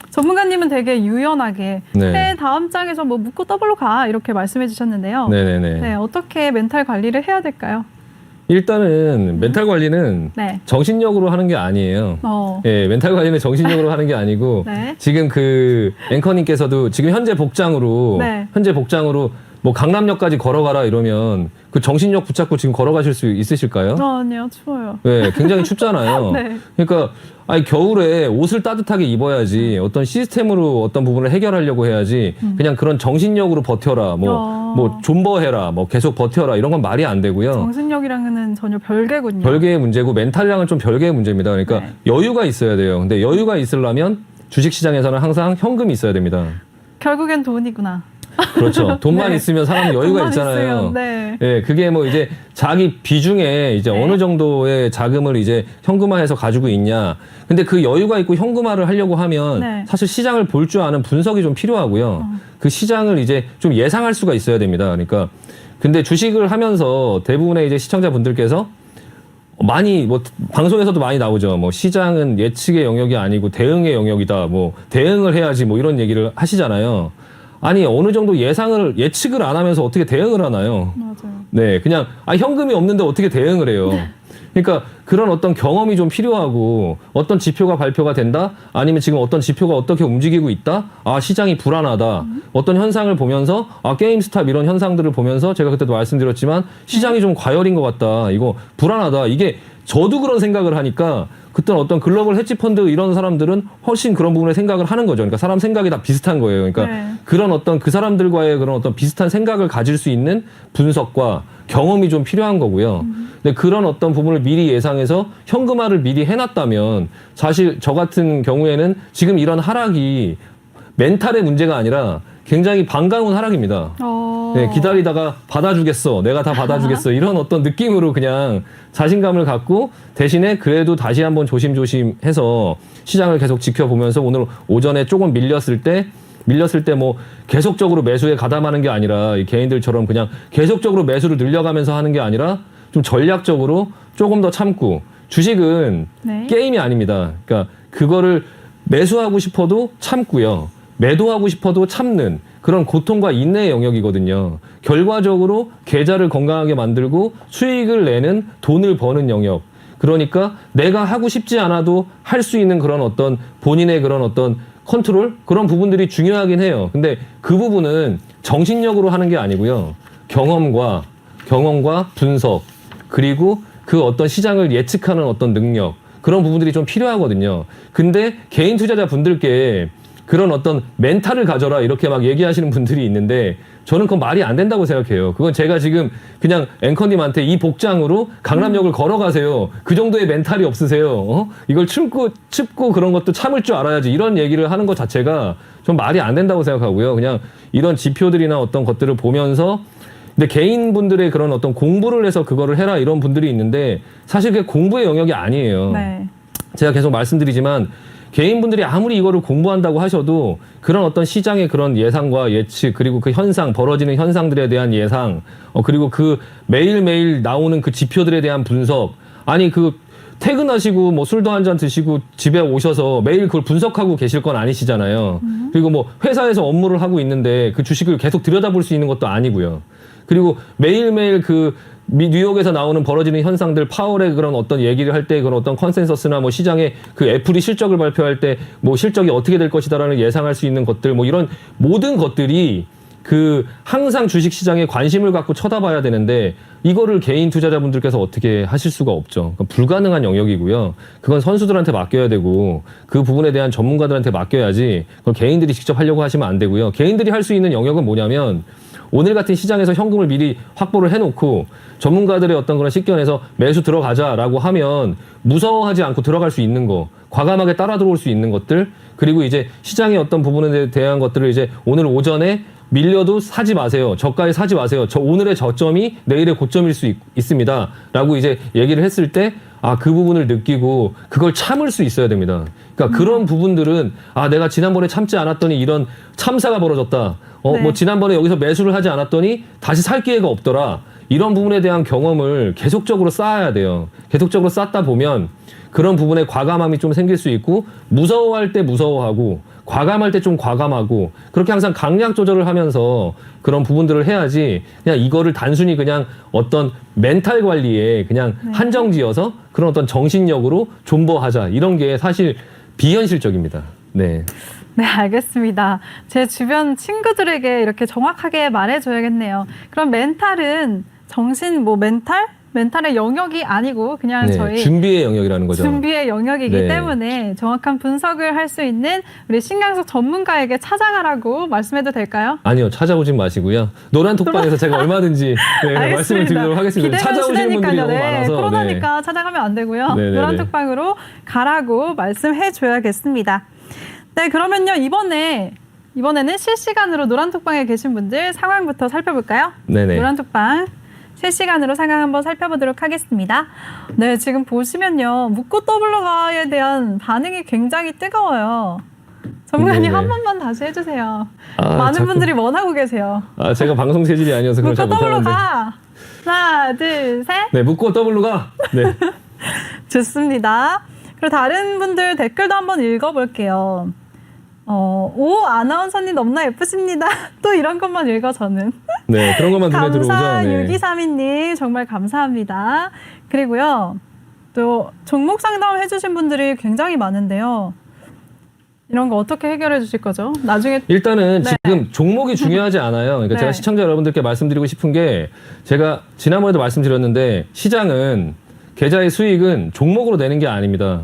전문가님은 되게 유연하게 네. 다음 장에서 뭐 묻고 더블로 가 이렇게 말씀해 주셨는데요. 네네네. 네, 어떻게 멘탈 관리를 해야 될까요? 일단은 멘탈 관리는 네. 정신력으로 하는 게 아니에요. 어. 예, 멘탈 관리는 정신력으로 하는 게 아니고 네. 지금 그 앵커님께서도 지금 현재 복장으로 네. 뭐 강남역까지 걸어가라 이러면 그 정신력 붙잡고 지금 걸어가실 수 있으실까요? 아니요, 추워요. 네, 굉장히 춥잖아요. 네. 그러니까 아니 겨울에 옷을 따뜻하게 입어야지 어떤 시스템으로 어떤 부분을 해결하려고 해야지 그냥 그런 정신력으로 버텨라 뭐 존버해라 뭐 계속 버텨라 이런 건 말이 안 되고요. 정신력이랑은 전혀 별개군요. 별개의 문제고 멘탈이랑은 좀 별개의 문제입니다. 그러니까 네. 여유가 있어야 돼요. 근데 여유가 있으려면 주식시장에서는 항상 현금이 있어야 됩니다. 결국엔 돈이구나. 그렇죠. 돈만 네. 있으면 사람 여유가 돈만 있잖아요. 있으면, 네. 예, 그게 뭐 이제 자기 비중에 이제 네. 어느 정도의 자금을 이제 현금화해서 가지고 있냐. 근데 그 여유가 있고 현금화를 하려고 하면 네. 사실 시장을 볼 줄 아는 분석이 좀 필요하고요. 그 시장을 이제 좀 예상할 수가 있어야 됩니다. 그러니까 근데 주식을 하면서 대부분의 이제 시청자분들께서 많이 뭐 방송에서도 많이 나오죠. 뭐 시장은 예측의 영역이 아니고 대응의 영역이다. 뭐 대응을 해야지 뭐 이런 얘기를 하시잖아요. 아니 어느 정도 예측을 안 하면서 어떻게 대응을 하나요? 맞아요. 네, 그냥 현금이 없는데 어떻게 대응을 해요? 그러니까 그런 어떤 경험이 좀 필요하고 어떤 지표가 발표가 된다? 아니면 지금 어떤 지표가 어떻게 움직이고 있다? 아, 시장이 불안하다. 어떤 현상을 보면서 게임스탑 이런 현상들을 보면서 제가 그때도 말씀드렸지만 시장이 좀 과열인 것 같다. 이거 불안하다. 이게 저도 그런 생각을 하니까 그때는 어떤 글로벌 헤지 펀드 이런 사람들은 훨씬 그런 부분에 생각을 하는 거죠. 그러니까 사람 생각이 다 비슷한 거예요. 그러니까 네. 그런 어떤 그 사람들과의 그런 어떤 비슷한 생각을 가질 수 있는 분석과 경험이 좀 필요한 거고요. 근데 그런 어떤 부분을 미리 예상해서 현금화를 미리 해놨다면 사실 저 같은 경우에는 지금 이런 하락이 멘탈의 문제가 아니라 굉장히 반가운 하락입니다. 네, 기다리다가 받아주겠어. 내가 다 받아주겠어. 이런 어떤 느낌으로 그냥 자신감을 갖고 대신에 그래도 다시 한번 조심조심 해서 시장을 계속 지켜보면서 오늘 오전에 조금 밀렸을 때 뭐 계속적으로 매수에 가담하는 게 아니라 이 개인들처럼 그냥 계속적으로 매수를 늘려가면서 하는 게 아니라 좀 전략적으로 조금 더 참고 주식은 네. 게임이 아닙니다. 그러니까 그거를 매수하고 싶어도 참고요. 매도하고 싶어도 참는 그런 고통과 인내의 영역이거든요. 결과적으로 계좌를 건강하게 만들고 수익을 내는 돈을 버는 영역. 그러니까 내가 하고 싶지 않아도 할 수 있는 그런 어떤 본인의 그런 어떤 컨트롤? 그런 부분들이 중요하긴 해요. 근데 그 부분은 정신력으로 하는 게 아니고요. 경험과 분석, 그리고 그 어떤 시장을 예측하는 어떤 능력, 그런 부분들이 좀 필요하거든요. 근데 개인 투자자 분들께 그런 어떤 멘탈을 가져라 이렇게 막 얘기하시는 분들이 있는데 저는 그건 말이 안 된다고 생각해요. 그건 제가 지금 그냥 앵커님한테 이 복장으로 강남역을 걸어가세요. 그 정도의 멘탈이 없으세요. 이걸 춥고 그런 것도 참을 줄 알아야지 이런 얘기를 하는 것 자체가 좀 말이 안 된다고 생각하고요. 그냥 이런 지표들이나 어떤 것들을 보면서 근데 개인분들의 그런 어떤 공부를 해서 그거를 해라 이런 분들이 있는데 사실 그게 공부의 영역이 아니에요. 네. 제가 계속 말씀드리지만 개인분들이 아무리 이거를 공부한다고 하셔도 그런 어떤 시장의 그런 예상과 예측 그리고 그 현상 벌어지는 현상들에 대한 예상 그리고 그 매일매일 나오는 그 지표들에 대한 분석 아니 그 퇴근하시고 뭐 술도 한 잔 드시고 집에 오셔서 매일 그걸 분석하고 계실 건 아니시잖아요. 그리고 뭐 회사에서 업무를 하고 있는데 그 주식을 계속 들여다볼 수 있는 것도 아니고요. 그리고 매일매일 그 뉴욕에서 나오는 벌어지는 현상들 파월의 그런 어떤 얘기를 할 때 그런 어떤 컨센서스나 뭐 시장에 그 애플이 실적을 발표할 때 뭐 실적이 어떻게 될 것이다라는 예상할 수 있는 것들 뭐 이런 모든 것들이 그 항상 주식 시장에 관심을 갖고 쳐다봐야 되는데 이거를 개인 투자자분들께서 어떻게 하실 수가 없죠. 그러니까 불가능한 영역이고요. 그건 선수들한테 맡겨야 되고 그 부분에 대한 전문가들한테 맡겨야지 그걸 개인들이 직접 하려고 하시면 안 되고요. 개인들이 할 수 있는 영역은 뭐냐면 오늘 같은 시장에서 현금을 미리 확보를 해놓고 전문가들의 어떤 그런 식견에서 매수 들어가자라고 하면 무서워하지 않고 들어갈 수 있는 거, 과감하게 따라 들어올 수 있는 것들, 그리고 이제 시장의 어떤 부분에 대한 것들을 이제 오늘 오전에 밀려도 사지 마세요. 저가에 사지 마세요. 오늘의 저점이 내일의 고점일 수 있습니다. 라고 이제 얘기를 했을 때 그 부분을 느끼고 그걸 참을 수 있어야 됩니다. 그러니까 그런 부분들은 내가 지난번에 참지 않았더니 이런 참사가 벌어졌다. 네. 뭐 지난번에 여기서 매수를 하지 않았더니 다시 살 기회가 없더라. 이런 부분에 대한 경험을 계속적으로 쌓아야 돼요. 계속적으로 쌓다 보면 그런 부분에 과감함이 좀 생길 수 있고 무서워할 때 무서워하고 과감할 때 좀 과감하고 그렇게 항상 강약 조절을 하면서 그런 부분들을 해야지 그냥 이거를 단순히 그냥 어떤 멘탈 관리에 그냥 한정지어서 그런 어떤 정신력으로 존버하자 이런 게 사실 비현실적입니다. 네. 네, 알겠습니다. 제 주변 친구들에게 이렇게 정확하게 말해줘야겠네요. 그럼 멘탈은 멘탈의 영역이 아니고 그냥 저희 준비의 영역이라는 거죠. 준비의 영역이기 때문에 정확한 분석을 할 수 있는 우리 신강석 전문가에게 찾아가라고 말씀해도 될까요? 아니요, 찾아오진 마시고요. 노란 톡방에서 제가 얼마든지 말씀을 드리도록 하겠습니다. 찾아오시는 분들이 너무 많아서 코로나니까 찾아가면 안 되고요. 노란 톡방으로 가라고 말씀해줘야겠습니다. 네, 그러면요 이번에는 실시간으로 노란 톡방에 계신 분들 상황부터 살펴볼까요? 네네. 노란 톡방 실시간으로 상황 한번 살펴보도록 하겠습니다. 네, 지금 보시면요 묻고 W가에 대한 반응이 굉장히 뜨거워요. 전문가님 한 번만 다시 해주세요. 많은 분들이 원하고 계세요. 제가 방송 체질이 아니어서 그걸 잘 못하는데. 묻고 W가 하나, 둘, 셋. 네, 묻고 W가. 네. 좋습니다. 그리고 다른 분들 댓글도 한번 읽어볼게요. 오 아나운서님 너무나 예쁘십니다. 또 이런 것만 읽어 저는. 네, 그런 것만 눈에 들어오죠. 감사 6232님 정말 감사합니다. 그리고요 또 종목 상담 해주신 분들이 굉장히 많은데요. 이런 거 어떻게 해결해 주실 거죠? 나중에 일단은 지금 종목이 중요하지 않아요. 그러니까 제가 시청자 여러분들께 말씀드리고 싶은 게 제가 지난번에도 말씀드렸는데 시장은 계좌의 수익은 종목으로 내는 게 아닙니다.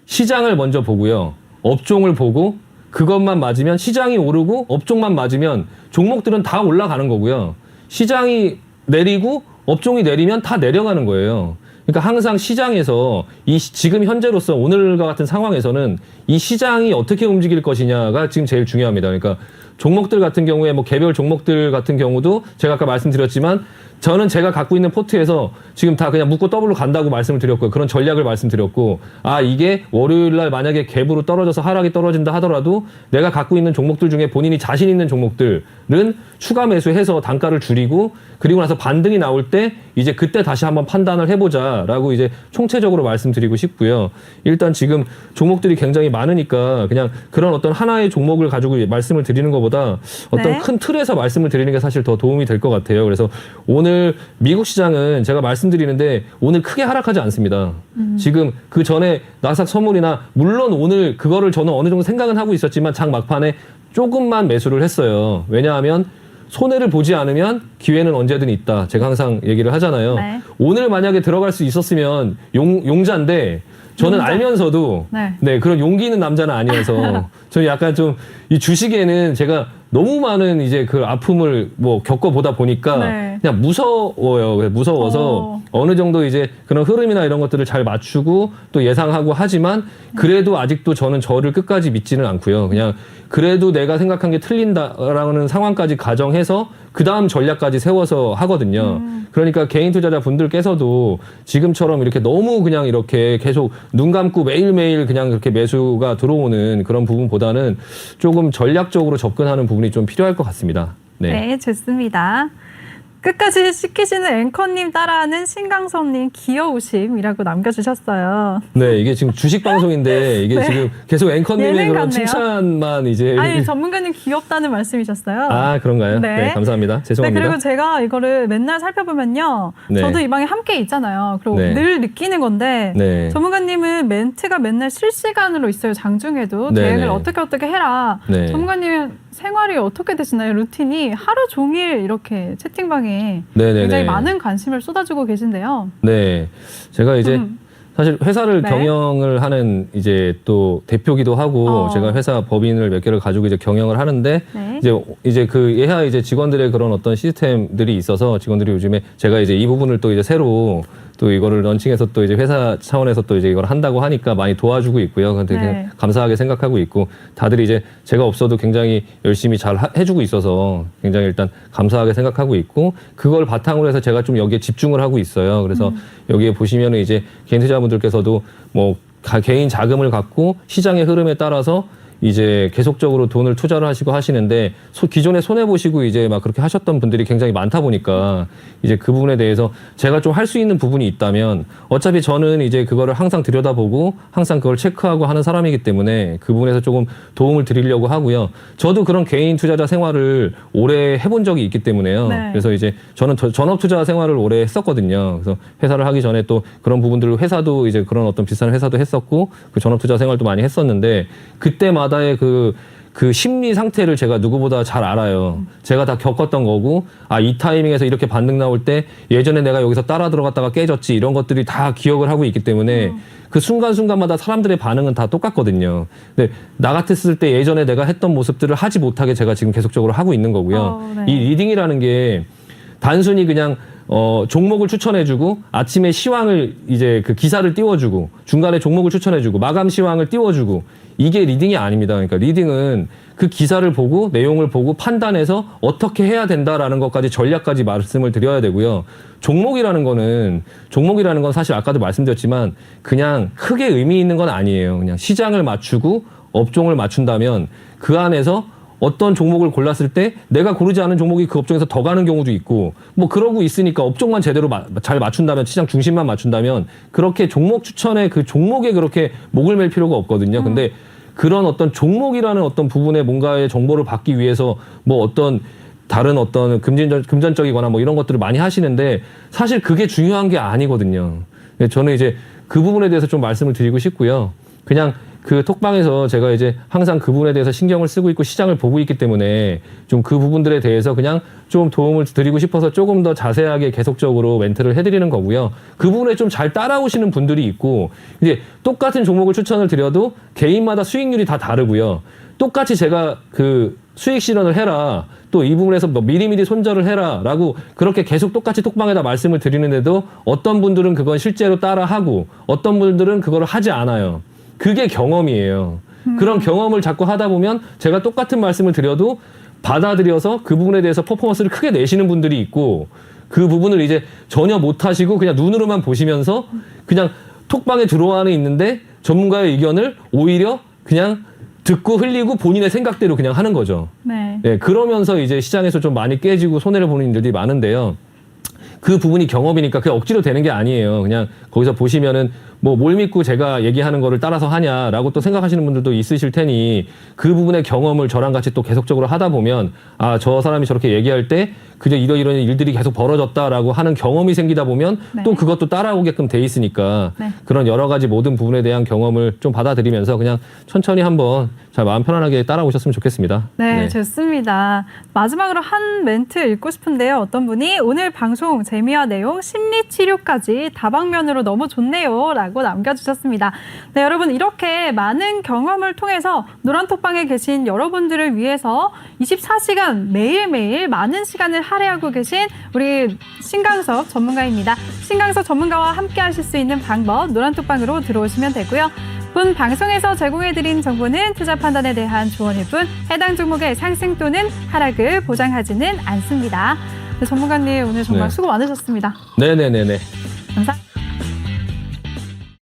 시장을 먼저 보고요. 업종을 보고 그것만 맞으면 시장이 오르고 업종만 맞으면 종목들은 다 올라가는 거고요. 시장이 내리고 업종이 내리면 다 내려가는 거예요. 그러니까 항상 시장에서 지금 현재로서 오늘과 같은 상황에서는 이 시장이 어떻게 움직일 것이냐가 지금 제일 중요합니다. 그러니까 종목들 같은 경우에 뭐 개별 종목들 같은 경우도 제가 아까 말씀드렸지만 저는 제가 갖고 있는 포트에서 지금 다 그냥 묶고 더블로 간다고 말씀을 드렸고요. 그런 전략을 말씀드렸고, 이게 월요일 날 만약에 갭으로 떨어져서 하락이 떨어진다 하더라도 내가 갖고 있는 종목들 중에 본인이 자신 있는 종목들은 추가 매수해서 단가를 줄이고 그리고 나서 반등이 나올 때 이제 그때 다시 한번 판단을 해보자라고 이제 총체적으로 말씀드리고 싶고요. 일단 지금 종목들이 굉장히 많으니까 그냥 그런 어떤 하나의 종목을 가지고 말씀을 드리는 것보다 어떤 네. 큰 틀에서 말씀을 드리는 게 사실 더 도움이 될 것 같아요. 그래서 오늘 미국 시장은 제가 말씀드리는데 오늘 크게 하락하지 않습니다. 지금 그 전에 나스닥 선물이나 물론 오늘 그거를 저는 어느 정도 생각은 하고 있었지만 장 막판에 조금만 매수를 했어요. 왜냐하면 손해를 보지 않으면 기회는 언제든 있다. 제가 항상 얘기를 하잖아요. 네. 오늘 만약에 들어갈 수 있었으면 용자인데 저는 용자. 알면서도 네. 그런 용기 있는 남자는 아니어서 저는 약간 좀 이 주식에는 제가 너무 많은 이제 그 아픔을 뭐 겪어보다 보니까 네. 그냥 무서워요. 무서워서 어느 정도 이제 그런 흐름이나 이런 것들을 잘 맞추고 또 예상하고 하지만 그래도 아직도 저는 저를 끝까지 믿지는 않고요. 그냥 그래도 내가 생각한 게 틀린다라는 상황까지 가정해서 그 다음 전략까지 세워서 하거든요. 그러니까 개인 투자자 분들께서도 지금처럼 이렇게 너무 그냥 이렇게 계속 눈 감고 매일매일 그냥 그렇게 매수가 들어오는 그런 부분보다는 조금 전략적으로 접근하는 부분이 좀 필요할 것 같습니다. 네, 좋습니다. 끝까지 시키시는 앵커님 따라하는 신강섭님 귀여우심이라고 남겨주셨어요. 네, 이게 지금 주식 방송인데 이게 네. 지금 계속 앵커님의 예능 그런 같네요. 칭찬만 이제 아니, 전문가님 귀엽다는 말씀이셨어요. 그런가요? 네. 네, 감사합니다. 네, 죄송합니다. 그리고 제가 이거를 맨날 살펴보면요. 네. 저도 이 방에 함께 있잖아요. 그리고 네. 늘 느끼는 건데 네. 전문가님은 멘트가 맨날 실시간으로 있어요. 장중에도 네, 대응을 네. 어떻게 해라. 네. 전문가님은 생활이 어떻게 되시나요? 루틴이 하루 종일 이렇게 채팅방에 네네네. 굉장히 많은 관심을 쏟아주고 계신데요. 네, 제가 이제 사실 회사를 네. 경영을 하는 이제 또 대표기도 하고 제가 회사 법인을 몇 개를 가지고 이제 경영을 하는데 네. 이제 그 예하 이제 직원들의 그런 어떤 시스템들이 있어서 직원들이 요즘에 제가 이제 이 부분을 또 이제 새로 또 이거를 런칭해서 또 이제 회사 차원에서 또 이제 이걸 한다고 하니까 많이 도와주고 있고요. 근데 네. 그냥 감사하게 생각하고 있고 다들 이제 제가 없어도 굉장히 열심히 잘 해주고 있어서 굉장히 일단 감사하게 생각하고 있고 그걸 바탕으로 해서 제가 좀 여기에 집중을 하고 있어요. 그래서 여기에 보시면은 이제 개인 투자자분들께서도 뭐 개인 자금을 갖고 시장의 흐름에 따라서 이제 계속적으로 돈을 투자를 하시고 하시는데 기존에 손해 보시고 이제 막 그렇게 하셨던 분들이 굉장히 많다 보니까 이제 그 부분에 대해서 제가 좀 할 수 있는 부분이 있다면 어차피 저는 이제 그거를 항상 들여다보고 항상 그걸 체크하고 하는 사람이기 때문에 그 부분에서 조금 도움을 드리려고 하고요. 저도 그런 개인 투자자 생활을 오래 해본 적이 있기 때문에요. 네. 그래서 이제 저는 전업 투자 생활을 오래 했었거든요. 그래서 회사를 하기 전에 또 그런 부분들을 회사도 이제 그런 어떤 비싼 회사도 했었고 그 전업 투자 생활도 많이 했었는데 그때마다의 그 심리 상태를 제가 누구보다 잘 알아요. 제가 다 겪었던 거고, 이 타이밍에서 이렇게 반등 나올 때 예전에 내가 여기서 따라 들어갔다가 깨졌지 이런 것들이 다 기억을 하고 있기 때문에 그 순간순간마다 사람들의 반응은 다 똑같거든요. 근데 나 같았을 때 예전에 내가 했던 모습들을 하지 못하게 제가 지금 계속적으로 하고 있는 거고요. 네. 이 리딩이라는 게 단순히 그냥 종목을 추천해주고 아침에 시황을 이제 그 기사를 띄워주고 중간에 종목을 추천해주고 마감 시황을 띄워주고 이게 리딩이 아닙니다. 그러니까 리딩은 그 기사를 보고 내용을 보고 판단해서 어떻게 해야 된다라는 것까지 전략까지 말씀을 드려야 되고요. 종목이라는 건 사실 아까도 말씀드렸지만 그냥 크게 의미 있는 건 아니에요. 그냥 시장을 맞추고 업종을 맞춘다면 그 안에서 어떤 종목을 골랐을 때 내가 고르지 않은 종목이 그 업종에서 더 가는 경우도 있고 뭐 그러고 있으니까 업종만 제대로 잘 맞춘다면 시장 중심만 맞춘다면 그렇게 종목 추천에 그 종목에 그렇게 목을 맬 필요가 없거든요. 근데 그런 어떤 종목이라는 어떤 부분에 뭔가의 정보를 받기 위해서 뭐 어떤 다른 어떤 금전적이거나 뭐 이런 것들을 많이 하시는데 사실 그게 중요한 게 아니거든요. 저는 이제 그 부분에 대해서 좀 말씀을 드리고 싶고요. 그냥 그 톡방에서 제가 이제 항상 그 부분에 대해서 신경을 쓰고 있고 시장을 보고 있기 때문에 좀 그 부분들에 대해서 그냥 좀 도움을 드리고 싶어서 조금 더 자세하게 계속적으로 멘트를 해드리는 거고요. 그 부분에 좀 잘 따라오시는 분들이 있고 이제 똑같은 종목을 추천을 드려도 개인마다 수익률이 다 다르고요. 똑같이 제가 그 수익 실현을 해라. 또 이 부분에서 뭐 미리미리 손절을 해라라고 그렇게 계속 똑같이 톡방에다 말씀을 드리는데도 어떤 분들은 그건 실제로 따라하고 어떤 분들은 그걸 하지 않아요. 그게 경험이에요. 그런 경험을 자꾸 하다 보면 제가 똑같은 말씀을 드려도 받아들여서 그 부분에 대해서 퍼포먼스를 크게 내시는 분들이 있고 그 부분을 이제 전혀 못 하시고 그냥 눈으로만 보시면서 그냥 톡방에 들어와는 있는데 전문가의 의견을 오히려 그냥 듣고 흘리고 본인의 생각대로 그냥 하는 거죠. 네. 네, 그러면서 이제 시장에서 좀 많이 깨지고 손해를 보는 일들이 많은데요. 그 부분이 경험이니까 그게 억지로 되는 게 아니에요. 그냥 거기서 보시면은 뭐 뭘 믿고 제가 얘기하는 거를 따라서 하냐라고 또 생각하시는 분들도 있으실 테니 그 부분의 경험을 저랑 같이 또 계속적으로 하다 보면 아, 저 사람이 저렇게 얘기할 때 그저 이런 일들이 계속 벌어졌다라고 하는 경험이 생기다 보면 네. 또 그것도 따라오게끔 돼 있으니까 네. 그런 여러 가지 모든 부분에 대한 경험을 좀 받아들이면서 그냥 천천히 한번 잘 마음 편안하게 따라오셨으면 좋겠습니다. 네, 좋습니다. 마지막으로 한 멘트 읽고 싶은데요. 어떤 분이 오늘 방송 재미와 내용, 심리 치료까지 다방면으로 너무 좋네요 라고 남겨주셨습니다. 네, 여러분 이렇게 많은 경험을 통해서 노란톡방에 계신 여러분들을 위해서 24시간 매일매일 많은 시간을 할애하고 계신 우리 신강석 전문가입니다. 신강석 전문가와 함께 하실 수 있는 방법 노란톡방으로 들어오시면 되고요. 본 방송에서 제공해드린 정보는 투자 판단에 대한 조언일 뿐 해당 종목의 상승 또는 하락을 보장하지는 않습니다. 네, 전문가님 오늘 정말 네. 수고 많으셨습니다. 네네네네. 감사합니다.